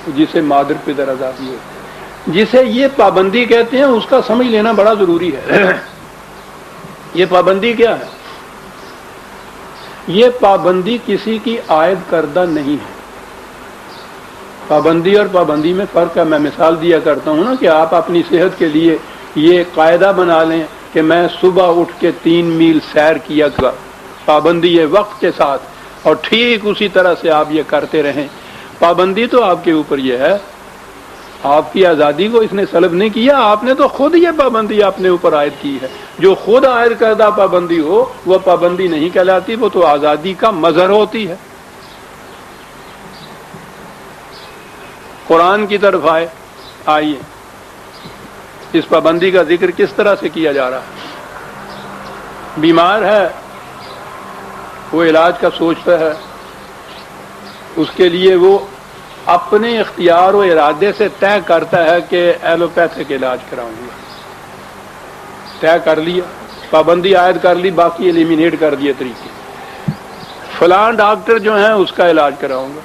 جسے مادر پدر آزادی ہے، جسے یہ پابندی کہتے ہیں، اس کا سمجھ لینا بڑا ضروری ہے۔ یہ پابندی کیا ہے؟ یہ پابندی کسی کی عائد کردہ نہیں ہے۔ پابندی اور پابندی میں فرق ہے۔ میں مثال دیا کرتا ہوں نا کہ آپ اپنی صحت کے لیے یہ قاعدہ بنا لیں کہ میں صبح اٹھ کے 3 میل سیر کیا گا، پابندی ہے وقت کے ساتھ، اور ٹھیک اسی طرح سے آپ یہ کرتے رہیں۔ پابندی تو آپ کے اوپر یہ ہے، آپ کی آزادی کو اس نے سلب نہیں کیا، آپ نے تو خود یہ پابندی اپنے اوپر عائد کی ہے۔ جو خود عائد کردہ پابندی ہو وہ پابندی نہیں کہلاتی، وہ تو آزادی کا مظہر ہوتی ہے۔ قرآن کی طرف آئیے، اس پابندی کا ذکر کس طرح سے کیا جا رہا ہے؟ بیمار ہے وہ علاج کا سوچتا ہے، اس کے لیے وہ اپنے اختیار و ارادے سے طے کرتا ہے کہ ایلوپیتھک علاج کراؤں گا، طے کر لیا، پابندی عائد کر لی، باقی ایلیمینیٹ کر دیے طریقے، فلاں ڈاکٹر جو ہیں اس کا علاج کراؤں گا۔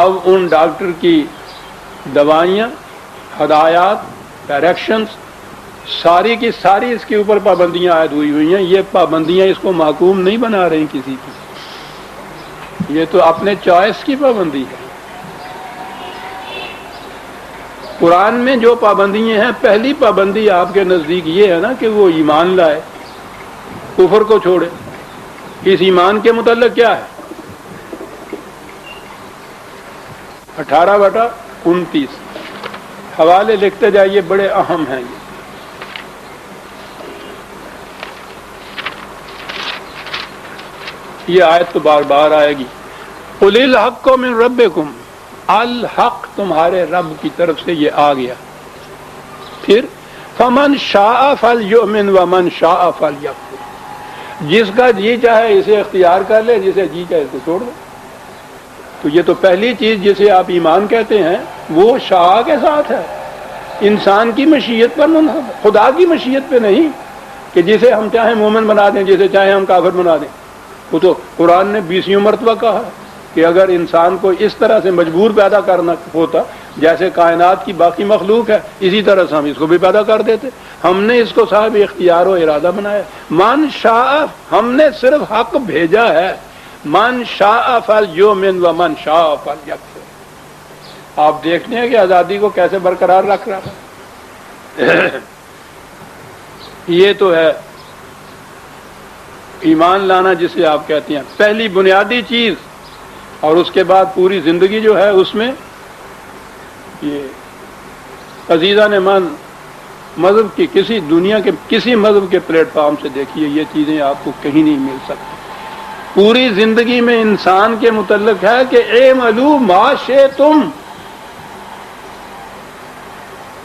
اب ان ڈاکٹر کی دوائیاں، ہدایات، ڈائریکشنز ساری کی ساری اس کے اوپر پابندیاں عائد ہوئی ہیں۔ یہ پابندیاں اس کو محکوم نہیں بنا رہی کسی کی، یہ تو اپنے چوائس کی پابندی ہے۔ قرآن میں جو پابندیاں ہیں، پہلی پابندی آپ کے نزدیک یہ ہے نا کہ وہ ایمان لائے، کفر کو چھوڑے۔ اس ایمان کے متعلق کیا ہے؟ 18/29 حوالے لکھتے جائیے، بڑے اہم ہیں یہ آیت تو بار بار آئے گی۔ قُلِ الْحَقُّ مِن رَبِّكُمْ، الحق تمہارے رب کی طرف سے یہ آ گیا۔ پھر فَمَن شَاءَ فَلْيُؤْمِنْ وَمَن شَاءَ فَلْيَكْفُرْ، جس کا جی چاہے اسے اختیار کر لے، جسے جی چاہے اس کو چھوڑ دے۔ تو یہ تو پہلی چیز جسے آپ ایمان کہتے ہیں وہ شاء کے ساتھ ہے، انسان کی مشیت پر منحصر، خدا کی مشیت پہ نہیں کہ جسے ہم چاہیں مومن بنا دیں، جسے چاہیں ہم کافر بنا دیں۔ وہ تو قرآن نے 20 مرتبہ کہا کہ اگر انسان کو اس طرح سے مجبور پیدا کرنا ہوتا جیسے کائنات کی باقی مخلوق ہے، اسی طرح سے ہم اس کو بھی پیدا کر دیتے۔ ہم نے اس کو صاحب اختیار و ارادہ بنایا۔ من شاء، ہم نے صرف حق بھیجا ہے، من شاء فلیؤمن ومن شاء فلیکفر۔ آپ دیکھتے ہیں کہ آزادی کو کیسے برقرار رکھ رہا ہے۔ یہ تو ہے ایمان لانا جسے آپ کہتے ہیں، پہلی بنیادی چیز۔ اور اس کے بعد پوری زندگی جو ہے اس میں یہ عزیزان من مذہب کی کسی دنیا کے کسی مذہب کے پلیٹ فارم سے دیکھیے، یہ چیزیں آپ کو کہیں نہیں مل سکتی۔ پوری زندگی میں انسان کے متعلق ہے کہ اعملوا ما شئتم،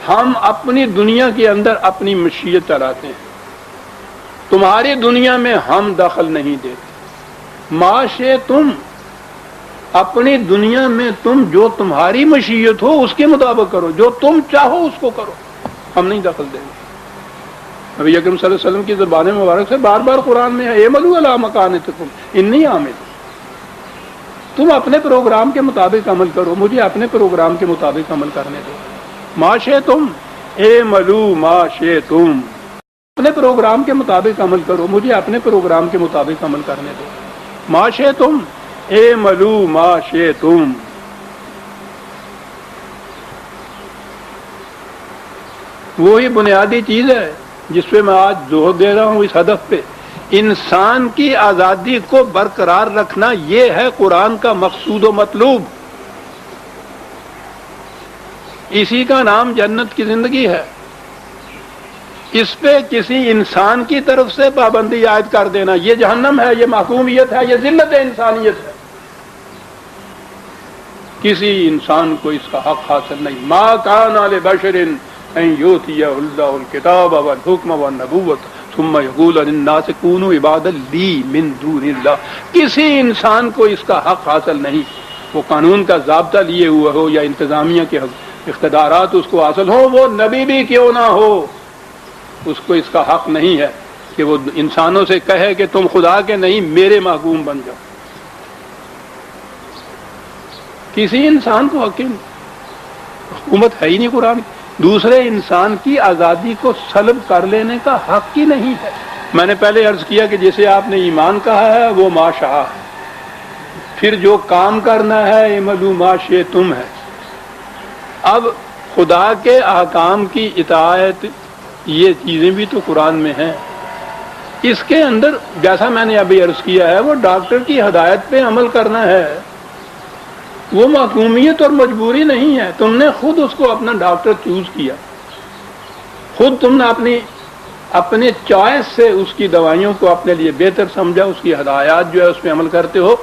ہم اپنی دنیا کے اندر اپنی مشیت چلاتے ہیں، تمہاری دنیا میں ہم دخل نہیں دیتے۔ ما شئتم، اپنی دنیا میں تم جو تمہاری مشیت ہو اس کے مطابق کرو، جو تم چاہو اس کو کرو، ہم نہیں دخل دیں گے۔ نبی اکرم صلی اللہ علیہ وسلم کی زبان مبارک سے بار بار قرآن میں ہے اعملوا علی مکانتکم انی عامل، تم اپنے پروگرام کے مطابق عمل کرو، مجھے اپنے پروگرام کے مطابق عمل کرنے دو۔ ما شئتم اعملوا ما شئتم، اپنے پروگرام کے مطابق عمل کرو، مجھے اپنے پروگرام کے مطابق عمل کرنے دو۔ ما شئتم اعملوا ما شئتم۔ وہی بنیادی چیز ہے جس پہ میں آج زور دے رہا ہوں، اس ہدف پہ، انسان کی آزادی کو برقرار رکھنا، یہ ہے قرآن کا مقصود و مطلوب۔ اسی کا نام جنت کی زندگی ہے۔ اس پہ کسی انسان کی طرف سے پابندی عائد کر دینا یہ جہنم ہے، یہ محکومیت ہے، یہ ذلت انسانیت ہے۔ کسی انسان کو اس کا حق حاصل نہیں۔ ما کان لبشر ان یؤتیہ اللہ الکتاب والحکم والنبوۃ ثم یقول للناس کونوا عبادا لی من دون اللہ، کسی انسان کو اس کا حق حاصل نہیں، وہ قانون کا ضابطہ لیے ہوئے ہو یا انتظامیہ کے اقتدارات اس کو حاصل ہو، وہ نبی بھی کیوں نہ ہو، اس کو اس کا حق نہیں ہے کہ وہ انسانوں سے کہے کہ تم خدا کے نہیں میرے محکوم بن جاؤ۔ کسی انسان کو حکومت ہے ہی نہیں قرآن کی، دوسرے انسان کی آزادی کو سلب کر لینے کا حق ہی نہیں ہے۔ میں نے پہلے عرض کیا کہ جسے آپ نے ایمان کہا ہے وہ ما شاء ہے، پھر جو کام کرنا ہے اعملوا ما شئتم ہے۔ اب خدا کے احکام کی اطاعت، یہ چیزیں بھی تو قرآن میں ہیں۔ اس کے اندر جیسا میں نے ابھی عرض کیا ہے وہ ڈاکٹر کی ہدایت پہ عمل کرنا ہے، وہ محکومیت اور مجبوری نہیں ہے۔ تم نے خود اس کو اپنا ڈاکٹر چوز کیا، خود تم نے اپنے چوائس سے اس کی دوائیوں کو اپنے لیے بہتر سمجھا، اس کی ہدایات جو ہے اس پہ عمل کرتے ہو۔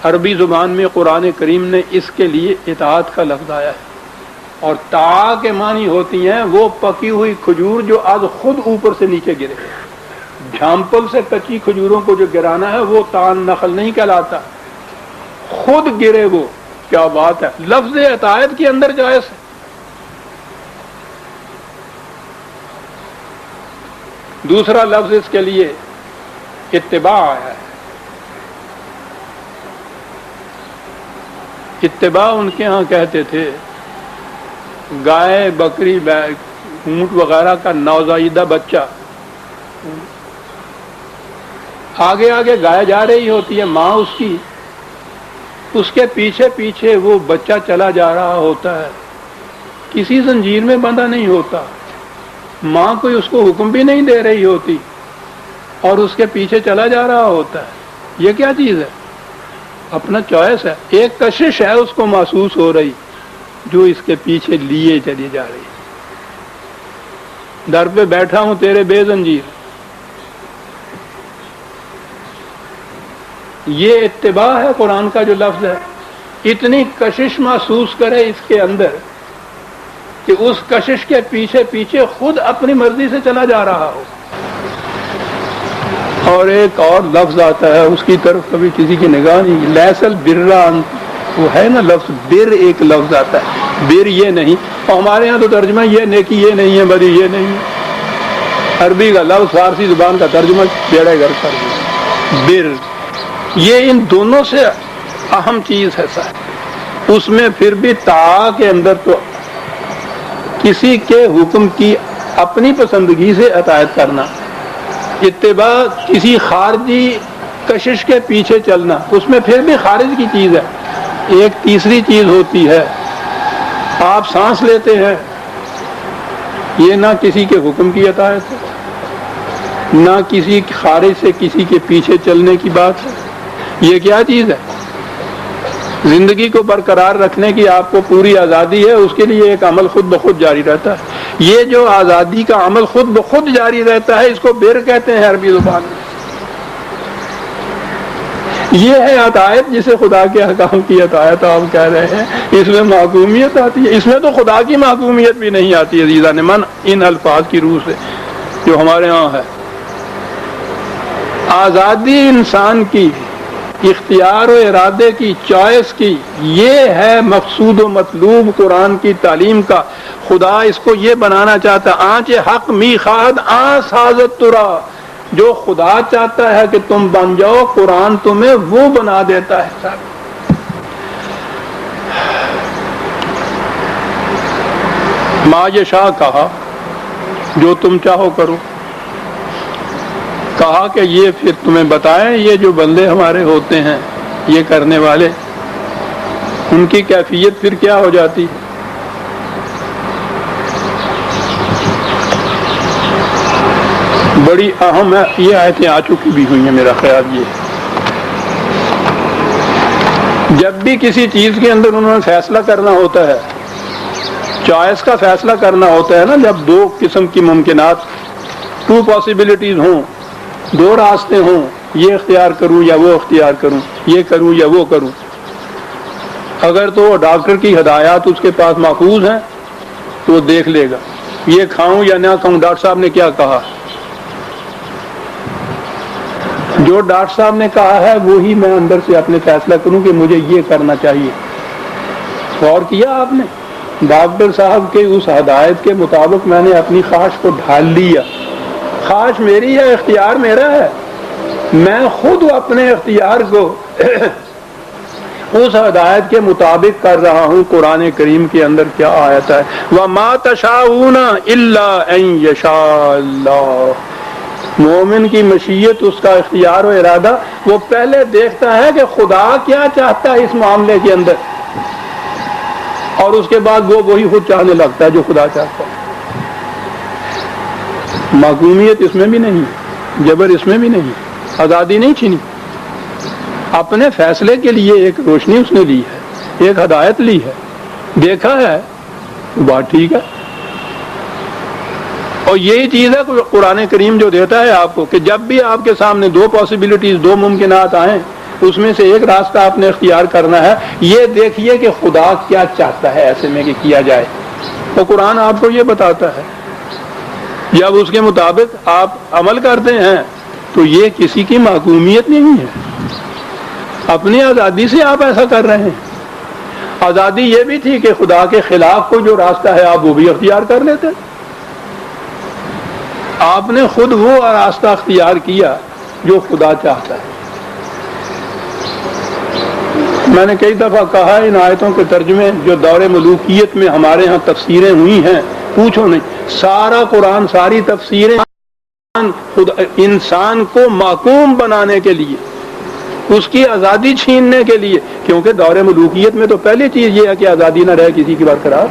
عربی زبان میں قرآن کریم نے اس کے لیے اطاعت کا لفظ آیا ہے، اور تا کے معنی ہوتی ہیں وہ پکی ہوئی کھجور جو آج خود اوپر سے نیچے گرے. جھامپل سے کچی کھجوروں کو جو گرانا ہے وہ تان نخل نہیں کہلاتا، خود گرے وہ. کیا بات ہے، لفظ عطایت کے اندر جائز ہے. دوسرا لفظ اس کے لیے اتباع ہے. اتباع ان کے ہاں کہتے تھے گائے بکری اونٹ وغیرہ کا نوزائیدہ بچہ آگے آگے گائے جا رہی ہوتی ہے ماں اس کی، اس کے پیچھے پیچھے وہ بچہ چلا جا رہا ہوتا ہے، کسی زنجیر میں بندھا نہیں ہوتا، ماں کوئی اس کو حکم بھی نہیں دے رہی ہوتی اور اس کے پیچھے چلا جا رہا ہوتا ہے. یہ کیا چیز ہے؟ اپنا چوائس ہے. ایک کشش ہے اس کو محسوس ہو رہی جو اس کے پیچھے لیے چلی جا رہی. در پہ بیٹھا ہوں تیرے بے زنجیر. یہ اتباع ہے قرآن کا جو لفظ ہے. اتنی کشش محسوس کرے اس کے اندر کہ اس کشش کے پیچھے پیچھے خود اپنی مرضی سے چلا جا رہا ہو. اور ایک اور لفظ آتا ہے اس کی طرف کبھی کسی کی نگاہ نہیں. لیسل برا، وہ ہے نا لفظ بر، ایک لفظ آتا ہے بر یہ نہیں. اور ہمارے ہاں تو ترجمہ یہ نیکی یہ نہیں ہے، بدی یہ نہیں ہے. عربی کا لفظ فارسی زبان کا ترجمہ بیڑے گھر کر دیا بر. یہ ان دونوں سے اہم چیز ہے صاحب. اس میں پھر بھی تا کے اندر تو کسی کے حکم کی اپنی پسندگی سے اطاعت کرنا. اتباع کسی خارجی کشش کے پیچھے چلنا، اس میں پھر بھی خارج کی چیز ہے. ایک تیسری چیز ہوتی ہے، آپ سانس لیتے ہیں، یہ نہ کسی کے حکم کی اطاعت ہے، نہ کسی خارج سے کسی کے پیچھے چلنے کی بات ہے. یہ کیا چیز ہے؟ زندگی کو برقرار رکھنے کی آپ کو پوری آزادی ہے، اس کے لیے ایک عمل خود بخود جاری رہتا ہے. یہ جو آزادی کا عمل خود بخود جاری رہتا ہے اس کو بر کہتے ہیں عربی زبان میں. یہ ہے اطاعت جسے خدا کے احکام کی اطاعت آپ کہہ رہے ہیں. اس میں محکومیت آتی ہے، اس میں تو خدا کی محکومیت بھی نہیں آتی عزیزان من ان الفاظ کی روح سے جو ہمارے ہاں ہے. آزادی انسان کی، اختیار و ارادے کی، چوائس کی، یہ ہے مقصود و مطلوب قرآن کی تعلیم کا. خدا اس کو یہ بنانا چاہتا ہے. آنچ حق می خواہد آن سازت ترا، جو خدا چاہتا ہے کہ تم بن جاؤ قرآن تمہیں وہ بنا دیتا ہے. صاحب ما یشاء کہا جو تم چاہو کرو. کہا کہ یہ پھر تمہیں بتائیں یہ جو بندے ہمارے ہوتے ہیں یہ کرنے والے، ان کی کیفیت پھر کیا ہو جاتی. بڑی اہم ہے. یہ آیتیں آ چکی بھی ہوئی ہیں میرا خیال. یہ جب بھی کسی چیز کے اندر انہوں نے فیصلہ کرنا ہوتا ہے، چوائس کا فیصلہ کرنا ہوتا ہے نا، جب دو قسم کی ممکنات، ٹو پاسبلٹیز ہوں، دو راستے ہوں، یہ اختیار کروں یا وہ اختیار کروں، یہ کروں یا وہ کروں. اگر تو ڈاکٹر کی ہدایات اس کے پاس محفوظ ہیں تو وہ دیکھ لے گا یہ کھاؤں یا نہ کھاؤں، ڈاکٹر صاحب نے کیا کہا. جو ڈاکٹر صاحب نے کہا ہے وہی میں اندر سے اپنے فیصلہ کروں کہ مجھے یہ کرنا چاہیے. غور کیا آپ نے؟ ڈاکٹر صاحب کے اس ہدایت کے مطابق میں نے اپنی خواہش کو ڈھال لیا. خواہش میری ہے، اختیار میرا ہے، میں خود اپنے اختیار کو اس ہدایت کے مطابق کر رہا ہوں. قرآن کریم کے اندر کیا آیت ہے؟ وَمَا تَشَاءُونَ إِلَّا أَن يَشَاءَ اللَّهُ. مومن کی مشیت، اس کا اختیار و ارادہ، وہ پہلے دیکھتا ہے کہ خدا کیا چاہتا ہے اس معاملے کے اندر، اور اس کے بعد وہ وہی خود چاہنے لگتا ہے جو خدا چاہتا ہے. محکومیت اس میں بھی نہیں، جبر اس میں بھی نہیں، آزادی نہیں چھینی. اپنے فیصلے کے لیے ایک روشنی اس نے لی ہے، ایک ہدایت لی ہے، دیکھا ہے، بات ٹھیک ہے. اور یہی چیز ہے قرآن کریم جو دیتا ہے آپ کو کہ جب بھی آپ کے سامنے دو پاسبلٹیز، دو ممکنات آئیں، اس میں سے ایک راستہ آپ نے اختیار کرنا ہے. یہ دیکھیے کہ خدا کیا چاہتا ہے ایسے میں کہ کیا جائے. اور قرآن آپ کو یہ بتاتا ہے، جب اس کے مطابق آپ عمل کرتے ہیں تو یہ کسی کی محکومیت نہیں ہے، اپنی آزادی سے آپ ایسا کر رہے ہیں۔ آزادی یہ بھی تھی کہ خدا کے خلاف کو جو راستہ ہے آپ وہ بھی اختیار کر لیتے، آپ نے خود وہ راستہ اختیار کیا جو خدا چاہتا ہے۔ میں نے کئی دفعہ کہا ان آیتوں کے ترجمے جو دور ملوکیت میں ہمارے ہاں تفسیریں ہوئی ہیں، پوچھو نہیں، سارا قرآن، ساری تفسیریں انسان کو محکوم بنانے کے لیے، اس کی آزادی چھیننے کے لیے، کیونکہ دور ملوکیت میں تو پہلی چیز یہ ہے کہ آزادی نہ رہے کسی کی برقرار۔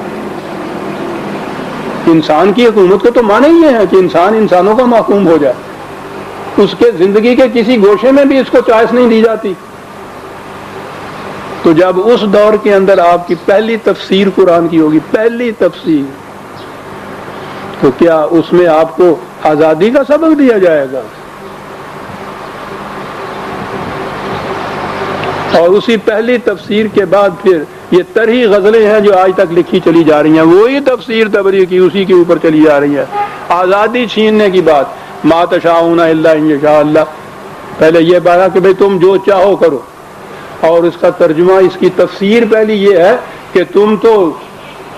انسان کی حکومت کو تو معنی یہ ہے کہ انسان انسانوں کا محکوم ہو جائے، اس کے زندگی کے کسی گوشے میں بھی اس کو چوائس نہیں دی جاتی۔ تو جب اس دور کے اندر آپ کی پہلی تفسیر قرآن کی ہوگی، پہلی تفسیر، تو کیا اس میں آپ کو آزادی کا سبق دیا جائے گا؟ اور اسی پہلی تفسیر کے بعد پھر یہ طرحی غزلیں ہیں جو آج تک لکھی چلی جا رہی ہیں، وہی تفسیر تبری کی اسی کے اوپر چلی جا رہی ہے۔ آزادی چھیننے کی بات، ما تشاءون الا ان یشاء اللہ، پہلے یہ بات کہ بھئی تم جو چاہو کرو، اور اس کا ترجمہ، اس کی تفسیر پہلی یہ ہے کہ تم تو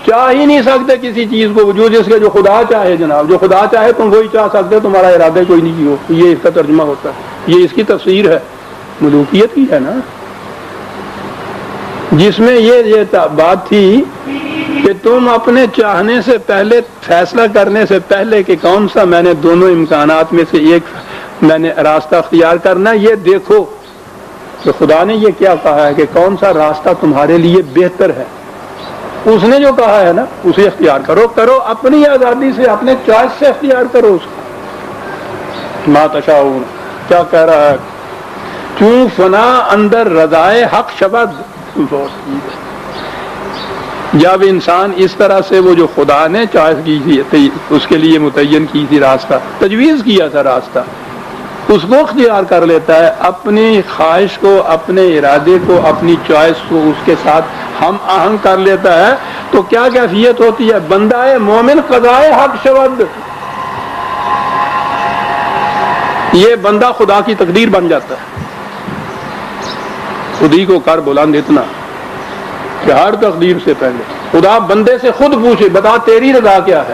چاہ ہی نہیں سکتے کسی چیز کو جو جس کے جو خدا چاہے، جناب جو خدا چاہے تم وہی چاہ سکتے، تمہارا ارادہ کوئی نہیں ہو، یہ اس کا ترجمہ ہوتا ہے، یہ اس کی تفسیر ہے، ملوکیت کی ہے نا، جس میں یہ بات تھی کہ تم اپنے چاہنے سے پہلے، فیصلہ کرنے سے پہلے کہ کون سا میں نے دونوں امکانات میں سے ایک میں نے راستہ اختیار کرنا، یہ دیکھو کہ خدا نے یہ کیا کہا ہے کہ کون سا راستہ تمہارے لیے بہتر ہے، اس نے جو کہا ہے نا اسے اختیار کرو اپنی آزادی سے، اپنے چوائس سے اختیار کرو اس کو۔ ما تشاءون کیا کہہ رہا ہے؟ چون فنا اندر رضائے حق شبد، جب انسان اس طرح سے وہ جو خدا نے چوائس کی تھی، اس کے لیے متعین کی تھی راستہ، تجویز کیا تھا راستہ، اس کو اختیار کر لیتا ہے، اپنی خواہش کو، اپنے ارادے کو، اپنی چوائس کو اس کے ساتھ ہم آہنگ کر لیتا ہے، تو کیا کیفیت ہوتی ہے؟ بندہ مومن قضائے حق شود، یہ بندہ خدا کی تقدیر بن جاتا ہے۔ خودی کو کر بلند اتنا کہ ہر تقدیر سے پہلے خدا بندے سے خود پوچھے بتا تیری رضا کیا ہے،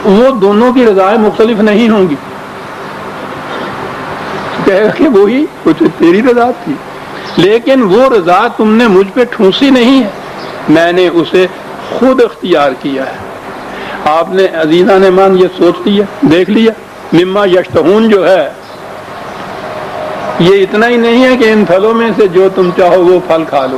وہ دونوں کی رضائیں مختلف نہیں ہوں گی، کہے گا کہ وہی کچھ تیری رضا تھی، لیکن وہ رضا تم نے مجھ پہ ٹھونسی نہیں ہے، میں نے اسے خود اختیار کیا ہے۔ آپ نے عزیزان ایمان یہ سوچ لیا، دیکھ لیا، مما یشتہون جو ہے یہ اتنا ہی نہیں ہے کہ ان پھلوں میں سے جو تم چاہو وہ پھل کھا لو،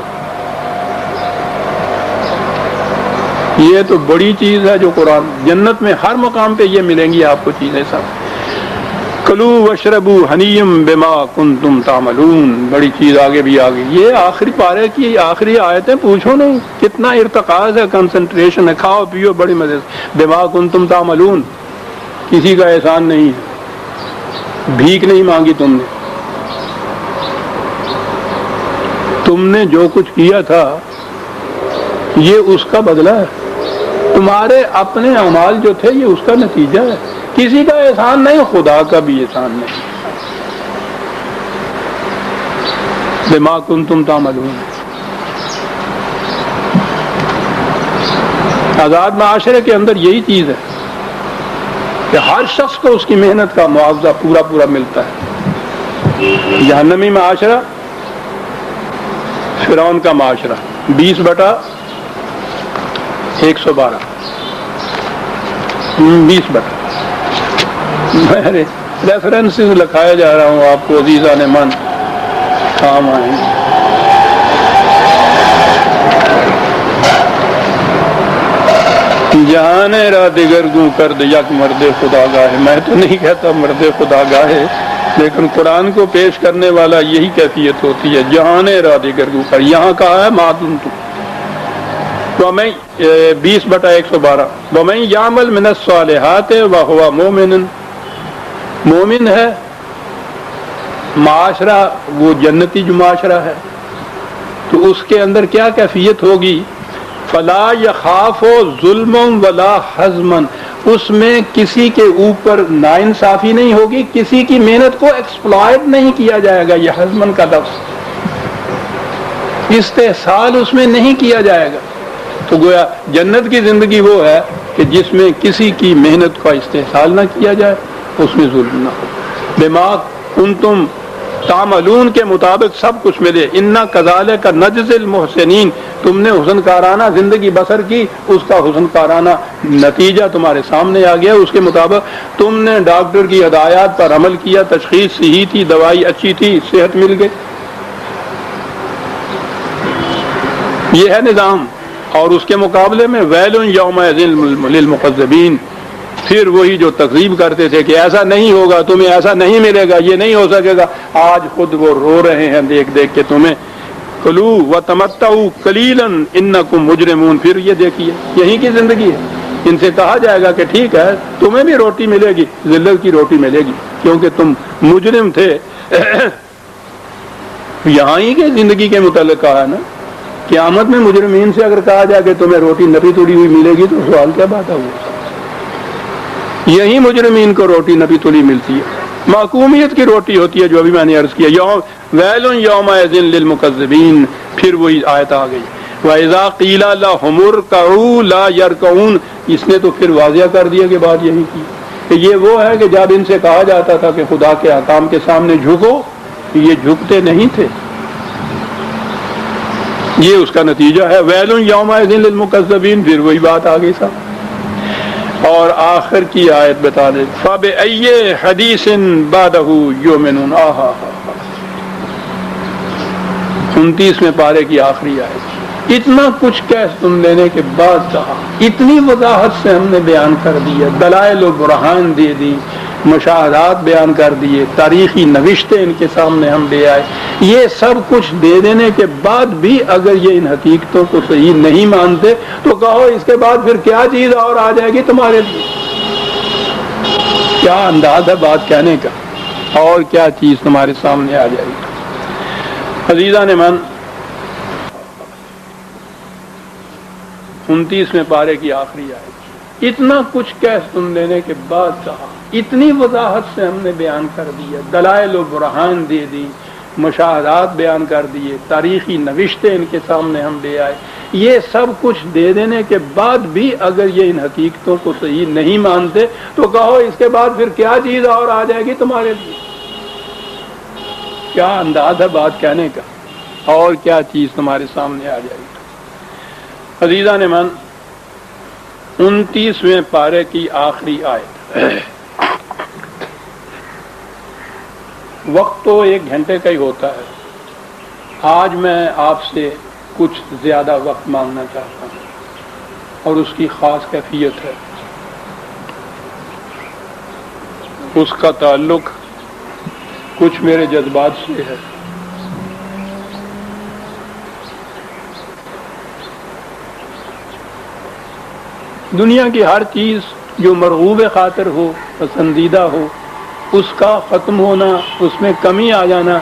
یہ تو بڑی چیز ہے جو قرآن، جنت میں ہر مقام پہ یہ ملیں گی آپ کو چیزیں سب۔ کلو وشربو حنیم بما کنتم تعملون، بڑی چیز آگے بھی آگے، یہ آخری پارے کی آخری آیتیں، پوچھو نہیں کتنا ارتقاض ہے، کنسنٹریشن ہے، کھاؤ پیو بڑی مزے سے، بما کنتم تعملون، کسی کا احسان نہیں ہے، بھیک نہیں مانگی تم نے جو کچھ کیا تھا یہ اس کا بدلہ ہے، تمہارے اپنے اعمال جو تھے یہ اس کا نتیجہ ہے، کسی کا احسان نہیں، خدا کا بھی احسان نہیں۔ بما کنتم تعملون، آزاد معاشرے کے اندر یہی چیز ہے کہ ہر شخص کو اس کی محنت کا معاوضہ پورا پورا ملتا ہے۔ جہنمی معاشرہ، فرعون کا معاشرہ، 20/112، 20/، میں ریفرنسز لکھایا جا رہا ہوں آپ کو عزیزان من، کام آئیں گے۔ جہان را دیگر گوں کرد یک مرد خدا گاہے، میں تو نہیں کہتا مرد خدا گاہے، لیکن قرآن کو پیش کرنے والا یہی کیفیت ہوتی ہے، جہان را دیگر گوں کر، یہاں کہا ہے معدن تو، وَمَن 20/112، وَمَن يَعْمَلْ مِنَ الصَّالِحَاتِ وَهُوَ مُؤْمِنٌ، مومن ہے، معاشرہ وہ جنتی جو معاشرہ ہے، تو اس کے اندر کیا کیفیت ہوگی فلا یخاف ظلم ولا حزما، اس میں کسی کے اوپر ناانصافی نہیں ہوگی، کسی کی محنت کو ایکسپلائٹ نہیں کیا جائے گا. یہ حزمن کا لفظ، استحصال اس میں نہیں کیا جائے گا. تو گویا جنت کی زندگی وہ ہے کہ جس میں کسی کی محنت کا استحصال نہ کیا جائے، اس میں ظلم نہ ہو. بما کنتم تعملون کے مطابق سب کچھ ملے. انا کذالک نجزی المحسنین، تم نے حسن کارانہ زندگی بسر کی، اس کا حسن کارانہ نتیجہ تمہارے سامنے آ گیا. اس کے مطابق تم نے ڈاکٹر کی ہدایات پر عمل کیا، تشخیص صحیح تھی، دوائی اچھی تھی، صحت مل گئی. یہ ہے نظام. اور اس کے مقابلے میں ویل یومئذ للمکذبین، پھر وہی جو تکذیب کرتے تھے کہ ایسا نہیں ہوگا، تمہیں ایسا نہیں ملے گا، یہ نہیں ہو سکے گا، آج خود وہ رو رہے ہیں دیکھ دیکھ کے تمہیں. کلوا وتمتعوا قلیلا انکم مجرمون. پھر یہ دیکھیے یہیں کی زندگی ہے. ان سے کہا جائے گا کہ ٹھیک ہے تمہیں بھی روٹی ملے گی، ذلت کی روٹی ملے گی، کیونکہ تم مجرم تھے. یہاں ہی کے زندگی کے متعلق کہا ہے نا. قیامت میں مجرمین سے اگر کہا جائے کہ تمہیں روٹی نپی توڑی ہوئی ملے گی تو سوال کیا بات ہے؟ وہ یہی مجرمین کو روٹی نپی توڑی ملتی ہے، معقومیت کی روٹی ہوتی ہے، جو ابھی میں نے عرض کیا. ویل یومئذ للمکذبین. پھر وہی آیت آ گئی وَإِذَا قِيلَ لَهُمُ ارْكَعُوا لَا يَرْكَعُونَ. اس نے تو پھر واضح کر دیا کہ بات یہی کی کہ یہ وہ ہے کہ جب ان سے کہا جاتا تھا کہ خدا کے احکام کے سامنے جھکو، یہ جھکتے نہیں تھے. یہ اس کا نتیجہ ہے. ویل یومئذ للمکذبین. پھر وہی بات آ گئی صاحب. اور آخر کی آیت بتا دے فَبِأَيِّ حَدِيثٍ بَعْدَهُ يُؤْمِنُونَ. 29ویں پارے کی آخری آیت. اتنا کچھ کہہ سن لینے کے بعد کہا، اتنی وضاحت سے ہم نے بیان کر دیا، دلائل و برہان دے دی، مشاہدات بیان کر دیے، تاریخی نوشتیں ان کے سامنے ہم لے آئے. یہ سب کچھ دے دینے کے بعد بھی اگر یہ ان حقیقتوں کو صحیح نہیں مانتے تو کہو اس کے بعد پھر کیا چیز اور آ جائے گی تمہارے لیے؟ کیا انداز ہے بات کہنے کا؟ اور کیا چیز تمہارے سامنے آ جائے گی؟ عزیزان من، 29ویں پارے کی آخری آیت. اتنا کچھ کہہ سن لینے کے بعد کہا، اتنی وضاحت سے ہم نے بیان کر دیا، دلائل و برہان دے دی، مشاہدات بیان کر دیے، تاریخی نوشتیں ان کے سامنے ہم لے آئے. یہ سب کچھ دے دینے کے بعد بھی اگر یہ ان حقیقتوں کو صحیح نہیں مانتے تو کہو اس کے بعد پھر کیا چیز اور آ جائے گی تمہارے لیے؟ کیا انداز ہے بات کہنے کا؟ اور کیا چیز تمہارے سامنے آ جائے گی؟ عزیزان من، 29ویں پارے کی آخری آیت. وقت تو 1 گھنٹے کا ہی ہوتا ہے. آج میں آپ سے کچھ زیادہ وقت مانگنا چاہتا ہوں اور اس کی خاص کیفیت ہے. اس کا تعلق کچھ میرے جذبات سے ہے. دنیا کی ہر چیز جو مرغوب خاطر ہو، پسندیدہ ہو، اس کا ختم ہونا، اس میں کمی آ جانا،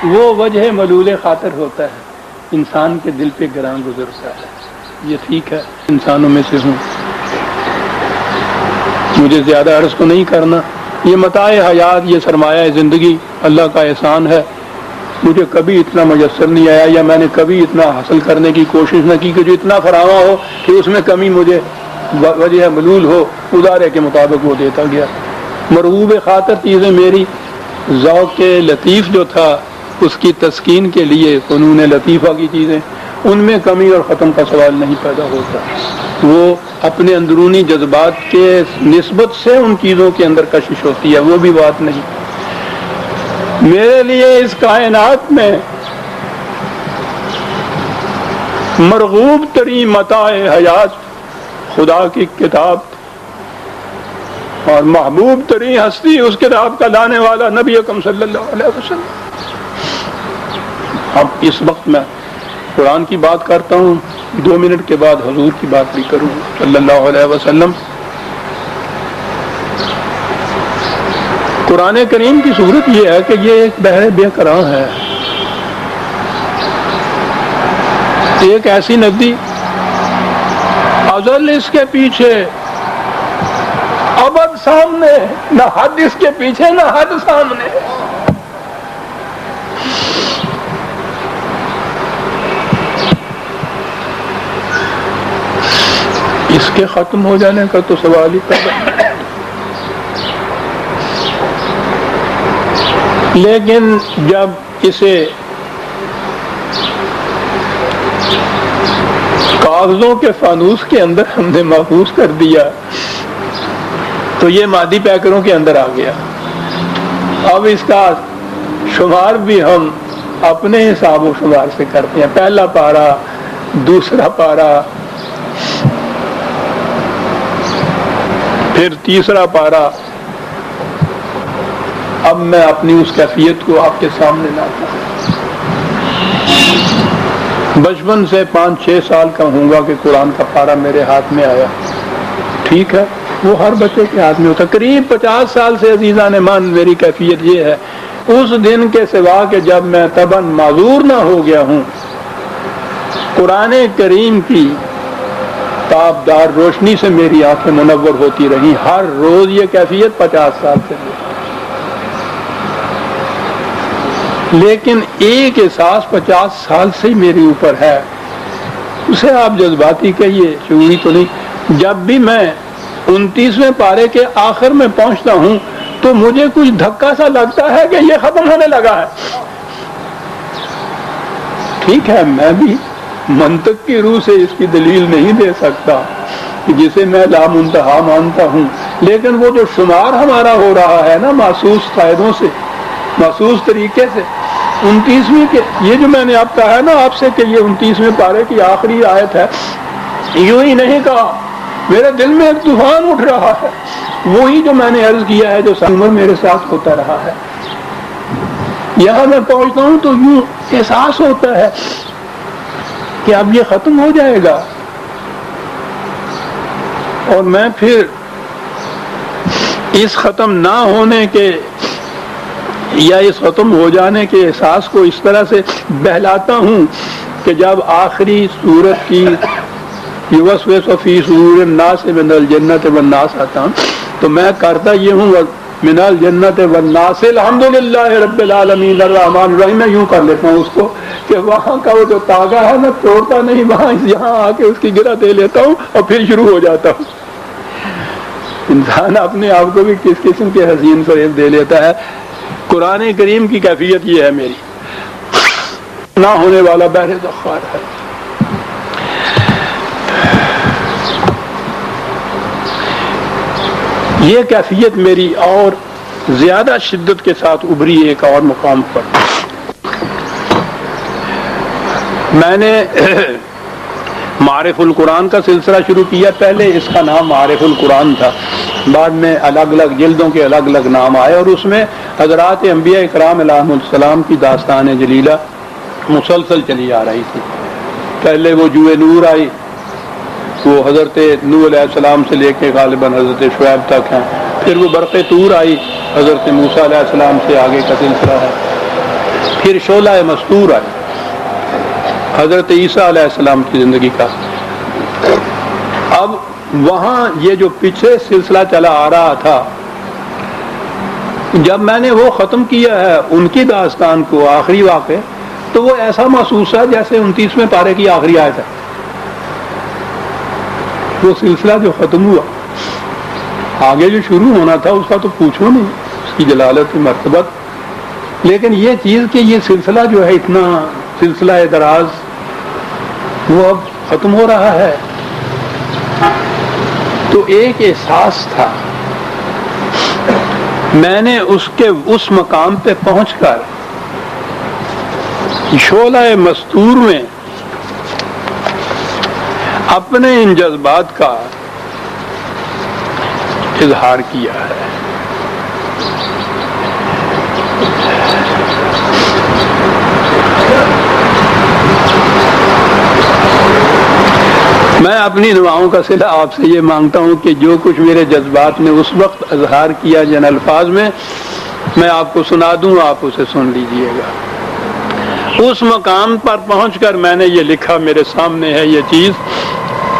وہ وجہ ملول خاطر ہوتا ہے، انسان کے دل پہ گراں گزرتا ہے. یہ ٹھیک ہے، انسانوں میں سے ہوں، مجھے زیادہ عرض کو نہیں کرنا. یہ متاع حیات، یہ سرمایہ زندگی اللہ کا احسان ہے. مجھے کبھی اتنا میسر نہیں آیا یا میں نے کبھی اتنا حاصل کرنے کی کوشش نہ کی کہ جو اتنا فراواں ہو کہ اس میں کمی مجھے وجہ ملول ہو، ادارے کے مطابق وہ دیتا گیا. مرغوب خاطر چیزیں میری ذوق لطیف جو تھا اس کی تسکین کے لیے فنون لطیفہ کی چیزیں، ان میں کمی اور ختم کا سوال نہیں پیدا ہوتا. وہ اپنے اندرونی جذبات کے نسبت سے ان چیزوں کے اندر کشش ہوتی ہے، وہ بھی بات نہیں. میرے لیے اس کائنات میں مرغوب ترین متاع حیات خدا کی کتاب اور محبوب ترین ہستی اس کتاب کا لانے والا نبی اکرم صلی اللہ علیہ وسلم. اب اس وقت میں قرآن کی بات کرتا ہوں، 2 منٹ کے بعد حضور کی بات بھی کروں صلی اللہ علیہ وسلم. قرآن کریم کی صورت یہ ہے کہ یہ ایک بحر بے کراں ہے، ایک ایسی ندی ازل اس کے پیچھے، ابد سامنے، نہ حد اس کے پیچھے نہ حد سامنے. اس کے ختم ہو جانے کا تو سوال ہی پیدا ہے. لیکن جب اسے کاغذوں کے فانوس کے اندر ہم نے محفوظ کر دیا تو یہ مادی پیکروں کے اندر آ گیا. اب اس کا شمار بھی ہم اپنے حساب و شمار سے کرتے ہیں. پہلا پارا، دوسرا پارا، پھر تیسرا پارا. اب میں اپنی اس کیفیت کو آپ کے سامنے لاتا ہوں. بچپن سے 5-6 سال کا ہوں گا کہ قرآن کا پارا میرے ہاتھ میں آیا. ٹھیک ہے، وہ ہر بچے کے ہاتھ میں ہوتا. قریب 50 سال سے عزیزان مان میری کیفیت یہ ہے، اس دن کے سوا کہ جب میں طبعاً معذور نہ ہو گیا ہوں، قرآن کریم کی تابدار روشنی سے میری آنکھیں منور ہوتی رہی. ہر روز یہ کیفیت 50 سال سے. لیکن ایک احساس 50 سال سے ہی میرے اوپر ہے، اسے آپ جذباتی کہیے، شعوری تو نہیں. جب بھی میں 29ویں پارے کے آخر میں پہنچتا ہوں تو مجھے کچھ دھکا سا لگتا ہے کہ یہ ختم ہونے لگا ہے. ٹھیک ہے، میں بھی منطق کی روح سے اس کی دلیل نہیں دے سکتا جسے میں لامنتہا مانتا ہوں، لیکن وہ جو شمار ہمارا ہو رہا ہے نا محسوس قاعدوں سے، محسوس طریقے سے، 29ویں کے یہ جو میں نے آپ کہا ہے نا آپ سے کہ یہ 29ویں پارے کی آخری آیت ہے، یوں ہی نہیں کہا، میرے دل میں ایک طوفان اٹھ رہا ہے. وہی جو میں نے عرض کیا ہے جو سامر میرے ساتھ ہوتا رہا ہے. یہاں میں پہنچتا ہوں تو یوں احساس ہوتا ہے کہ اب یہ ختم ہو جائے گا، اور میں پھر اس ختم نہ ہونے کے یا اس ختم ہو جانے کے احساس کو اس طرح سے بہلاتا ہوں کہ جب آخری سورت کی یوسوس فی صدور الناس من الجنت والناس آتا ہوں تو میں کرتا یہ ہوں من الجنت والناس الحمدللہ رب العالمین الرحمن الرحیم. میں یوں کر لیتا ہوں اس کو کہ وہاں کا وہ جو تاغا ہے نا توڑتا نہیں، وہاں یہاں آ کے اس کی گرہ دے لیتا ہوں اور پھر شروع ہو جاتا ہوں. انسان اپنے آپ کو بھی کس قسم کے حسین فریب دے لیتا ہے. قرآن کریم کی کیفیت یہ ہے میری، نہ ہونے والا بحر ذخار ہے. یہ کیفیت میری اور زیادہ شدت کے ساتھ ابھری ایک اور مقام پر. میں نے معارف القرآن کا سلسلہ شروع کیا. پہلے اس کا نام معارف القرآن تھا، بعد میں الگ الگ جلدوں کے الگ الگ نام آئے، اور اس میں حضرات انبیاء اکرام علیہم السلام کی داستان جلیلہ مسلسل چلی آ رہی تھی. پہلے وہ جوئے نور آئی، وہ حضرت نوح علیہ السلام سے لے کے غالباً حضرت شعیب تک ہیں. پھر وہ برق طور آئی، حضرت موسیٰ علیہ السلام سے آگے کا سلسلہ ہے. پھر شعلہ مستور آئی، حضرت عیسیٰ علیہ السلام کی زندگی کا. اب وہاں یہ جو پیچھے سلسلہ چلا آ رہا تھا، جب میں نے وہ ختم کیا ہے ان کی داستان کو، آخری واقعے، تو وہ ایسا محسوس ہے جیسے 29ویں پارے کی آخری آیت ہے. وہ سلسلہ جو ختم ہوا، آگے جو شروع ہونا تھا اس کا تو پوچھو نہیں، اس کی جلالت مرتبت. لیکن یہ چیز کہ یہ سلسلہ جو ہے اتنا سلسلہ دراز، وہ اب ختم ہو رہا ہے، تو ایک احساس تھا. میں نے اس مقام پہ پہنچ کر شعلہ مستور میں اپنے ان جذبات کا اظہار کیا ہے. میں اپنی دعاؤں کا صلہ آپ سے یہ مانگتا ہوں کہ جو کچھ میرے جذبات نے اس وقت اظہار کیا جن الفاظ میں آپ کو سنا دوں، آپ اسے سن لیجئے گا. اس مقام پر پہنچ کر میں نے یہ لکھا، میرے سامنے ہے یہ چیز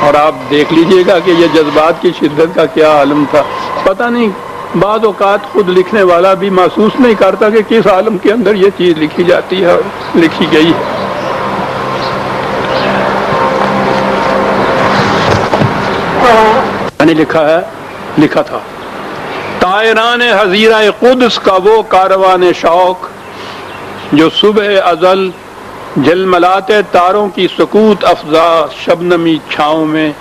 اور آپ دیکھ لیجئے گا کہ یہ جذبات کی شدت کا کیا عالم تھا. پتہ نہیں بعض اوقات خود لکھنے والا بھی محسوس نہیں کرتا کہ کس عالم کے اندر یہ چیز لکھی جاتی ہے اور لکھی گئی ہے. میں نے لکھا تھا طائران حزیرہ قدس کا وہ کاروان شوق جو صبح ازل جھلملاتے تاروں کی سکوت افزا شبنمی چھاؤں میں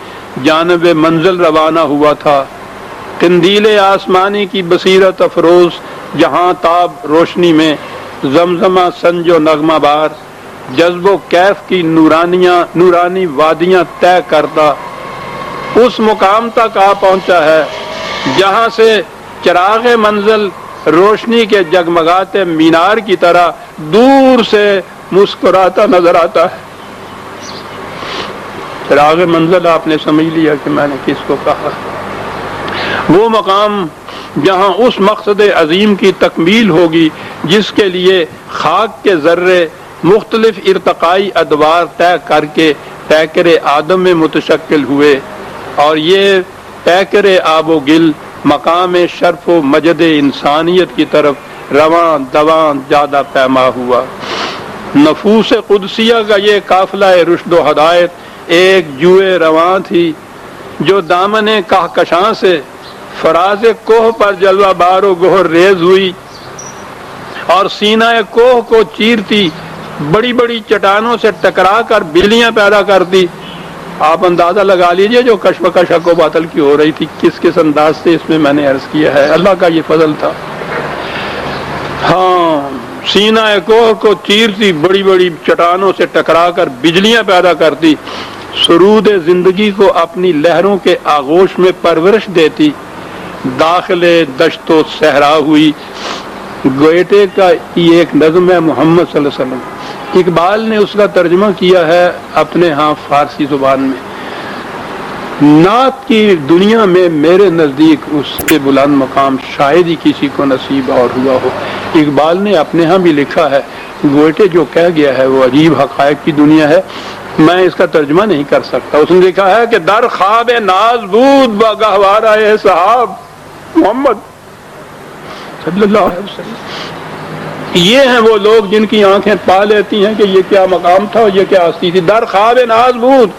جانب منزل روانہ ہوا تھا. قندیل آسمانی کی بصیرت افروز جہاں تاب روشنی میں زمزمہ سنج و نغمہ بار جذب و کیف کی نورانی وادیاں طے کرتا اس مقام تک آ پہنچا ہے جہاں سے چراغ منزل روشنی کے جگمگاتے مینار کی طرح دور سے مسکراتا نظر آتا ہے. چراغ منزل آپ نے سمجھ لیا کہ میں نے کس کو کہا. وہ مقام جہاں اس مقصد عظیم کی تکمیل ہوگی جس کے لیے خاک کے ذرے مختلف ارتقائی ادوار طے کر کے پیکر آدم میں متشکل ہوئے اور یہ پیکر آب و گل مقام شرف و مجد انسانیت کی طرف رواں دواں زیادہ پیما ہوا. نفوس قدسیہ کا یہ قافلہ رشد و ہدایت ایک جوئے رواں تھی جو دامن کہکشاں سے فراز کوہ پر جلوہ بار و گہر ریز ہوئی اور سینہ کوہ کو چیرتی بڑی بڑی چٹانوں سے ٹکرا کر بجلیاں پیدا کرتی. آپ اندازہ لگا لیجئے جو کشمکش حق و باطل کی ہو رہی تھی کس انداز سے اس میں میں نے عرض کیا ہے. اللہ کا یہ فضل تھا. ہاں سینہ کوہ کو چیرتی بڑی بڑی چٹانوں سے ٹکرا کر بجلیاں پیدا کرتی سرود زندگی کو اپنی لہروں کے آغوش میں پرورش دیتی. داخل دشت و صحرا ہوئی. گوئٹے کا یہ ایک نظم ہے محمد صلی اللہ علیہ وسلم. اقبال نے اس کا ترجمہ کیا ہے اپنے ہاں فارسی زبان میں. نعت کی دنیا میں میرے نزدیک اس کے بلند مقام شاید ہی کسی کو نصیب اور ہوا ہو. اقبال نے اپنے ہاں بھی لکھا ہے گوئٹے جو کہہ گیا ہے وہ عجیب حقائق کی دنیا ہے. میں اس کا ترجمہ نہیں کر سکتا. اس نے لکھا ہے کہ در خواب ناز بود با گہوارہ صحاب محمد صلی اللہ علیہ وسلم. یہ ہیں وہ لوگ جن کی آنکھیں پا لیتی ہیں کہ یہ کیا مقام تھا اور یہ کیا ہستی تھی. در خواب ناز بود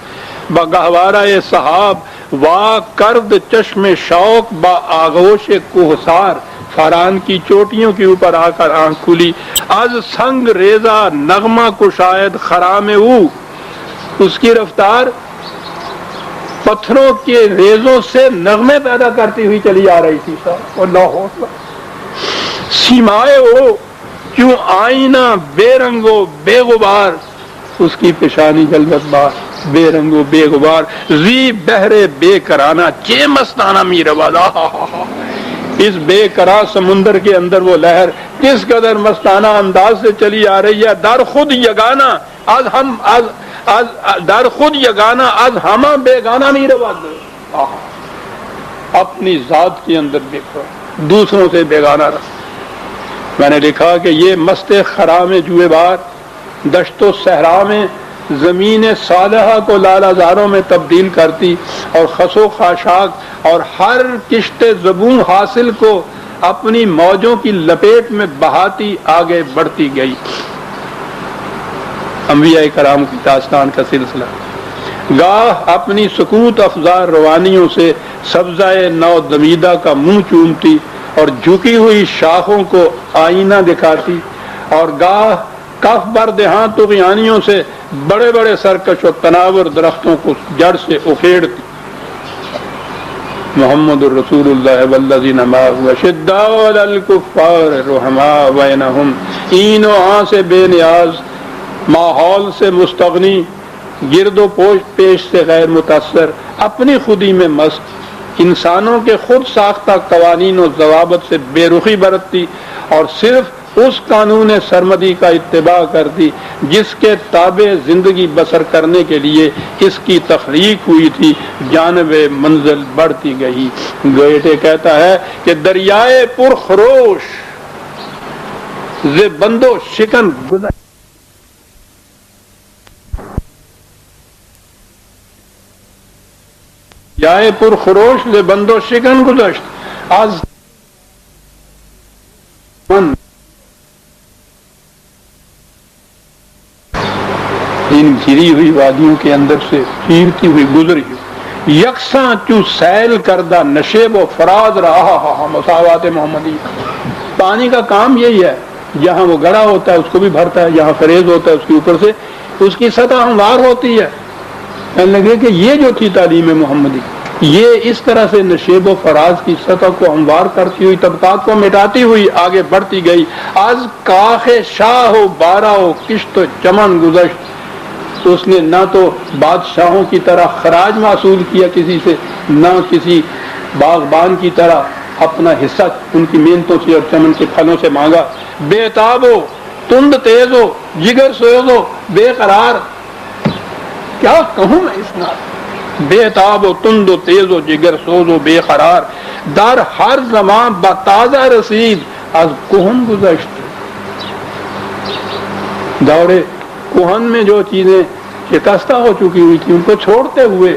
با گہوارہ صحاب وا کرد چشم شوق با آغوش کوہسار. فاران کی چوٹیوں کے اوپر آ کر آنکھ کھلی. از سنگ ریزہ نغمہ کو شاید خرام او. اس کی رفتار پتھروں کے ریزوں سے نغمے پیدا کرتی ہوئی چلی آ رہی تھی. اور لاہور سیمائے او کیوں آئینہ بے رنگ و بے غبار. اس کی پیشانی جلوت بار بے رنگ و بے غبار. زی بحر بے کرانہ چے مستانہ میروالا. اس بے کرا سمندر کے اندر وہ لہر کس قدر مستانہ انداز سے چلی آ رہی ہے. در خود یگانہ از ہم از در خود یگانہ از ہمہ بیگانہ میروالا. اپنی ذات کے اندر دیکھو دوسروں سے بیگانہ رہا. میں نے لکھا کہ یہ مست خرام جوئے بار دشت و صحرا میں زمین صالحہ کو لالہ زاروں میں تبدیل کرتی اور خس و خاشاک اور ہر کشت زبون حاصل کو اپنی موجوں کی لپیٹ میں بہاتی آگے بڑھتی گئی. انبیاء کرام کی داستان کا سلسلہ. گاہ اپنی سکوت افزا روانیوں سے سبزۂ نو دمیدہ کا منہ چومتی اور جھکی ہوئی شاخوں کو آئینہ دکھاتی اور گاہ کف بر دہاں طغیانیوں سے بڑے بڑے سرکش و تناور درختوں کو جڑ سے اکھیڑتی. محمد الرسول اللہ والذین معہ اشداء علی الکفار رحماء بینہم. این و آن سے بے نیاز ماحول سے مستغنی گرد و پیش سے غیر متاثر اپنی خودی میں مست انسانوں کے خود ساختہ قوانین و ضوابط سے بے رخی برتتی اور صرف اس قانون سرمدی کا اتباع کرتی جس کے تابع زندگی بسر کرنے کے لیے اس کی تخلیق ہوئی تھی. جانب منزل بڑھتی گئی. گوئٹے کہتا ہے کہ دریائے پرخروش ز بندو شکن گزر جائے پر خروش ز بند و شکن گذشت از ان گھری ہوئی وادیوں کے اندر سے چیرتی ہوئی گزری یکساں چوں سیل کردہ نشیب و فراز رہا مساوات محمدی. پانی کا کام یہی ہے، جہاں وہ گڑا ہوتا ہے اس کو بھی بھرتا ہے، جہاں فریز ہوتا ہے اس کے اوپر سے اس کی سطح ہموار ہوتی ہے. کہنے لگے کہ یہ جو تھی تعلیم محمدی، یہ اس طرح سے نشیب و فراز کی سطح کو ہموار کرتی ہوئی طبقات کو مٹاتی ہوئی آگے بڑھتی گئی. از کاخ شاہ و بارہ و کشت و چمن گزشت. تو اس نے نہ تو بادشاہوں کی طرح خراج معصول کیا کسی سے، نہ کسی باغبان کی طرح اپنا حصہ ان کی محنتوں سے اور چمن کے پھلوں سے مانگا. بے تاب ہو، تند تیز ہو، جگر سوز ہو، بے قرار. کیا کہوں میں اس نام، بے تاب و تند و تیز و جگر سوز و بے قرار. در ہر زمان بتازہ رسید از کوہن گذشت. دورے کوہن میں جو چیزیں شکستہ ہو چکی ہوئی تھی ان کو چھوڑتے ہوئے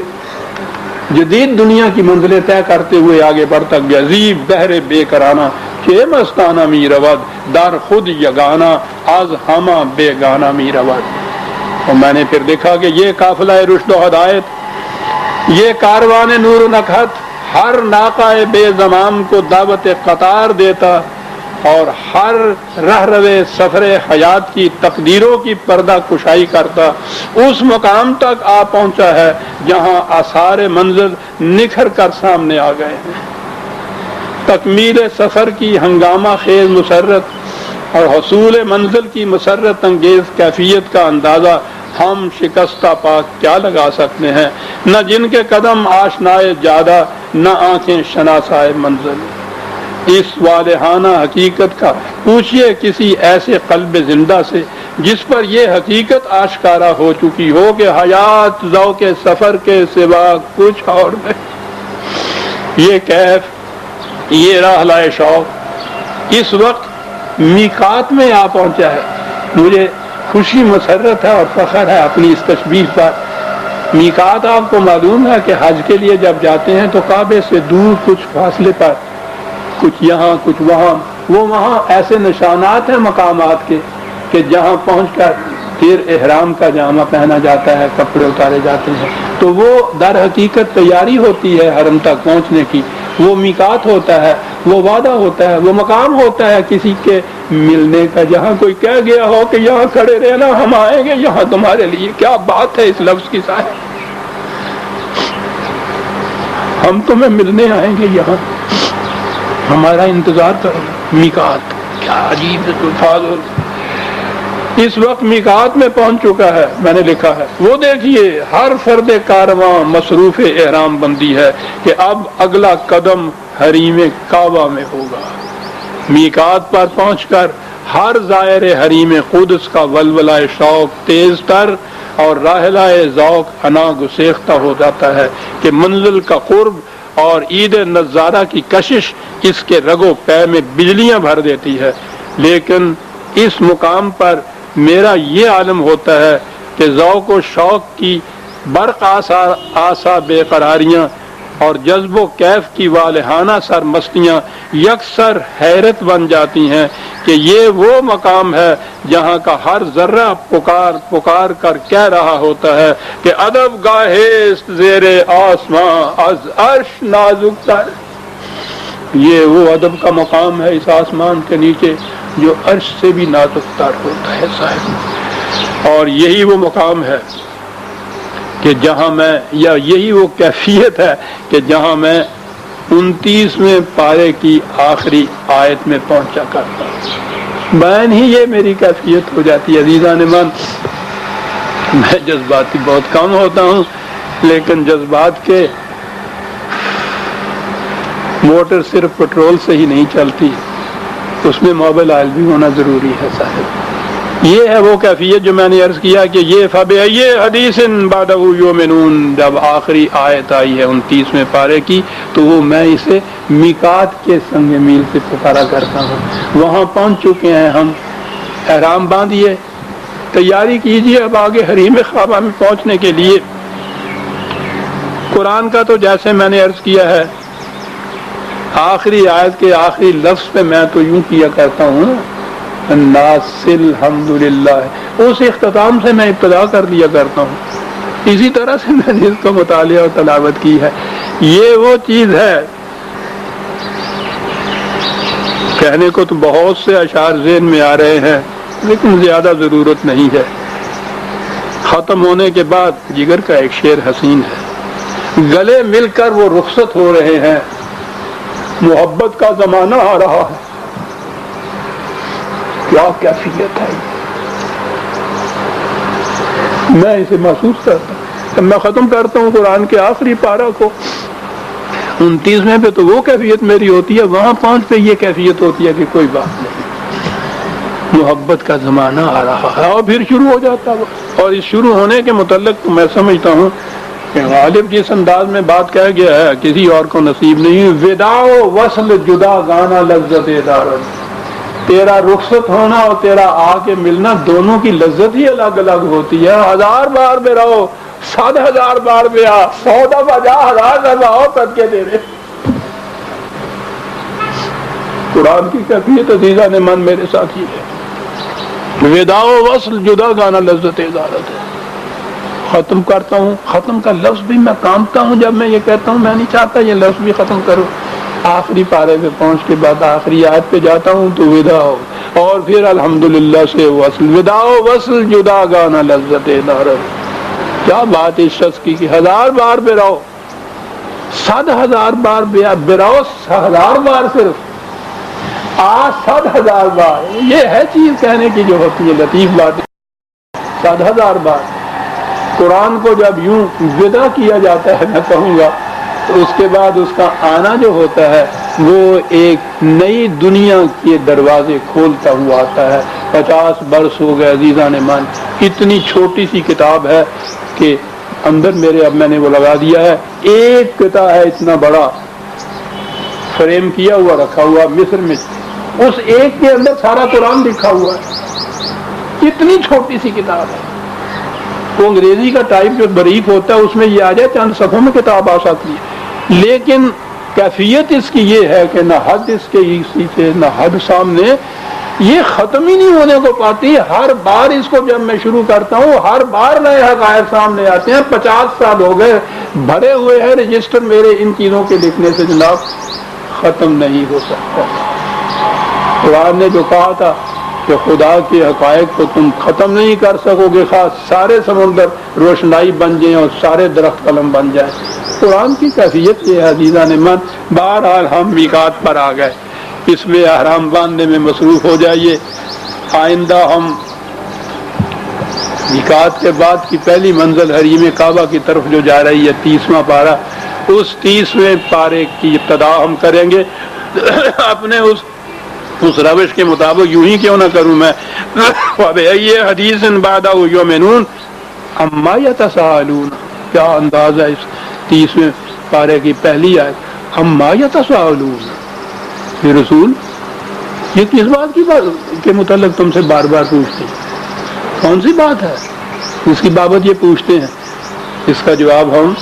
جدید دنیا کی منزلیں طے کرتے ہوئے آگے بڑھتا گیا. زیب بحر بے کرانہ کہ مستانہ می رود در خود یگانہ از ہمہ بے گانہ می رود. اور میں نے پھر دیکھا کہ یہ قافلہ رشد و ہدایت، یہ کاروان نور و نکہت ہر ناقہ بے زمام کو دعوت قطار دیتا اور ہر رہ روے سفر حیات کی تقدیروں کی پردہ کشائی کرتا اس مقام تک آ پہنچا ہے جہاں آثار منزل نکھر کر سامنے آ گئے ہیں. تکمیل سفر کی ہنگامہ خیز مسرت اور حصول منزل کی مسرت انگیز کیفیت کا اندازہ ہم شکستہ پاک کیا لگا سکتے ہیں، نہ جن کے قدم آشنائے جادہ نہ آنکھیں شناسائے منزل. اس والہانہ حقیقت کا پوچھئے کسی ایسے قلب زندہ سے جس پر یہ حقیقت آشکارا ہو چکی ہو کہ حیات ذوق سفر کے سوا کچھ اور نہیں. یہ کیف، یہ راحلہ شوق اس وقت میقات میں آ پہنچا ہے. مجھے خوشی مسرت ہے اور فخر ہے اپنی اس تشبیہ پر. میقات آپ کو معلوم ہے کہ حج کے لیے جب جاتے ہیں تو کعبے سے دور کچھ فاصلے پر، کچھ یہاں کچھ وہاں، وہ وہاں ایسے نشانات ہیں مقامات کے کہ جہاں پہنچ کر پھر احرام کا جامہ پہنا جاتا ہے، کپڑے اتارے جاتے ہیں. تو وہ در حقیقت تیاری ہوتی ہے حرم تک پہنچنے کی. وہ میقات ہوتا ہے، وہ وعدہ ہوتا ہے، وہ مقام ہوتا ہے کسی کے ملنے کا جہاں کوئی کہہ گیا ہو کہ یہاں کھڑے رہنا، ہم آئیں گے یہاں تمہارے لیے. کیا بات ہے اس لفظ کی صاحب، ہم تمہیں ملنے آئیں گے، یہاں ہمارا انتظار کرو. میقات کیا عجیب الفاظ. اس وقت میقات میں پہنچ چکا ہے. میں نے لکھا ہے وہ دیکھیے ہر فرد کارواں مصروف احرام بندی ہے کہ اب اگلا قدم حریم کعبہ میں ہوگا. میقات پر پہنچ کر ہر زائر حریم قدس کا ولولہ شوق تیز تر اور راحلہ ذوق انا گسیختہ ہو جاتا ہے کہ منزل کا قرب اور عید نظارہ کی کشش اس کے رگ و پے میں بجلیاں بھر دیتی ہے. لیکن اس مقام پر میرا یہ عالم ہوتا ہے کہ ذوق و شوق کی برق آسا بے قراریاں اور جذب و کیف کی والہانہ سرمستیاں یکسر حیرت بن جاتی ہیں کہ یہ وہ مقام ہے جہاں کا ہر ذرہ پکار پکار کر کہہ رہا ہوتا ہے کہ ادب گاہست زیر آسماں از عرش نازک تر. یہ وہ ادب کا مقام ہے اس آسمان کے نیچے جو عرش سے بھی نازک تر ہوتا ہے صاحب. اور یہی وہ مقام ہے کہ جہاں میں، یا یہی وہ کیفیت ہے کہ جہاں میں 29ویں پارے کی آخری آیت میں پہنچا کرتا ہوں. بیان ہی یہ میری کیفیت ہو جاتی ہے. عزیزان من، میں جذباتی بہت کم ہوتا ہوں، لیکن جذبات کے موٹر صرف پٹرول سے ہی نہیں چلتی، اس میں موبل آئل بھی ہونا ضروری ہے صاحب. یہ ہے وہ کیفیت جو میں نے عرض کیا کہ یہ فَبِأَيِّ حَدِيثٍ بَعْدَهُ يُؤْمِنُونَ جب آخری آیت آئی ہے 29ویں پارے کی تو وہ میں اسے میقات کے سنگ میل سے پکارا کرتا ہوں. وہاں پہنچ چکے ہیں ہم، احرام باندھیے، تیاری کیجیے اب آگے حریم کعبہ میں پہنچنے کے لیے. قرآن کا تو جیسے میں نے عرض کیا ہے آخری آیت کے آخری لفظ پہ میں تو یوں کیا کرتا ہوں الناس الحمدللہ، اس اختتام سے میں ابتدا کر دیا کرتا ہوں، اسی طرح سے میں نے اس کو مطالعہ اور تلاوت کی ہے۔ یہ وہ چیز ہے، کہنے کو تو بہت سے اشعار ذہن میں آ رہے ہیں لیکن زیادہ ضرورت نہیں ہے۔ ختم ہونے کے بعد جگر کا ایک شعر حسین ہے، گلے مل کر وہ رخصت ہو رہے ہیں، محبت کا زمانہ آ رہا ہے۔ کیا کیفیت ہے، میں اسے محسوس کرتا ہوں۔ میں ختم کرتا ہوں قرآن کے آخری پارہ کو، 29ویں پہ تو وہ کیفیت میری ہوتی ہے، وہاں 5 پہ یہ کیفیت ہوتی ہے کہ کوئی بات نہیں، محبت کا زمانہ آ رہا ہے، اور پھر شروع ہو جاتا ہے۔ اور اس شروع ہونے کے متعلق میں سمجھتا ہوں کہ غالب جس انداز میں بات کہہ گیا ہے کسی اور کو نصیب نہیں۔ وداع و وصل جدا گانا لذت دارد، تیرا رخصت ہونا اور تیرا آ کے ملنا دونوں کی لذت ہی الگ الگ ہوتی ہے۔ 1000 بار بھی رہو، 100,000 بار بھی آ، 100 دفعہ جا، 1000 دفعہ آؤ، صدقے تیرے۔ قرآن کی کیفیت عزیزہ نے من میرے ساتھ ہی ہے، وداع و وصل جدا گانا لذت دارد ہے۔ ختم کرتا ہوں، ختم کا لفظ بھی میں کامتا ہوں جب میں یہ کہتا ہوں، میں نہیں چاہتا یہ لفظ بھی ختم کروں۔ آخری پارے پہ پہنچ کے بعد آخری آیت پہ جاتا ہوں تو وداع ہو، اور پھر الحمدللہ سے وصل، وداع و وصل جدا گانا لذت دارد۔ کیا بات اس شخص کی کہ 1000 بار بے رہو، 100,000 بار بے رہو، 1000 بار صرف 100,000 بار، یہ ہے چیز کہنے کی جو ہوتی ہے لطیف بات۔ 100,000 بار قرآن کو جب یوں ودا کیا جاتا ہے میں کہوں گا، تو اس کے بعد اس کا آنا جو ہوتا ہے وہ ایک نئی دنیا کے دروازے کھولتا ہوا آتا ہے۔ 50 برس ہو گئے عزیزان مان، اتنی چھوٹی سی کتاب ہے کہ اندر میرے اب میں نے وہ لگا دیا ہے، ایک قطعہ ہے اتنا بڑا فریم کیا ہوا رکھا ہوا مصر میں، اس ایک کے اندر سارا قرآن لکھا ہوا ہے، اتنی چھوٹی سی کتاب ہے۔ وہ انگریزی کا ٹائپ جو بریک ہوتا ہے اس میں یہ آ جائے چند صفحوں میں کتاب آ سکتی ہے، لیکن کیفیت اس کی یہ ہے کہ نہ حد اس کے سے نہ حد سامنے، یہ ختم ہی نہیں ہونے کو پاتی۔ ہر بار اس کو جب میں شروع کرتا ہوں ہر بار نئے حقائق سامنے آتے ہیں۔ 50 سال ہو گئے، بھرے ہوئے ہیں رجسٹر میرے ان چیزوں کے لکھنے سے، جناب ختم نہیں ہو سکتا۔ قرآن نے جو کہا تھا کہ خدا کے حقائق کو تم ختم نہیں کر سکو گے، خاص سارے سمندر روشنائی بن جائیں اور سارے درخت قلم بن جائیں۔ قرآن کی کیفیت یہ ہے عزیزان من۔ بہرحال ہم میقات پر آ گئے، اس میں احرام باندھنے میں مصروف ہو جائیے۔ آئندہ ہم میقات کے بعد کی پہلی منزل حریم کعبہ کی طرف جو جا رہی ہے 30واں پارہ، اس 30ویں پارے کی ابتدا ہم کریں گے۔ اپنے اس روش کے مطابق یوں ہی کیوں نہ کروں میں، یہ حدیث بعدہ یؤمنون اما یتساءلون، کیا انداز ہے اس 30ویں پارے کی پہلی آیت، اما یتساءلون، یہ رسول یہ کس بات کی بات کے متعلق تم سے بار بار پوچھتے ہیں، کون سی بات ہے اس کی بابت یہ پوچھتے ہیں؟ اس کا جواب ہم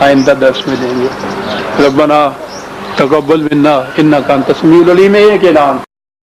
آئندہ درس میں دیں گے۔ ربنا تقبل منا انک انت السمیع العلیم، ایک اعلان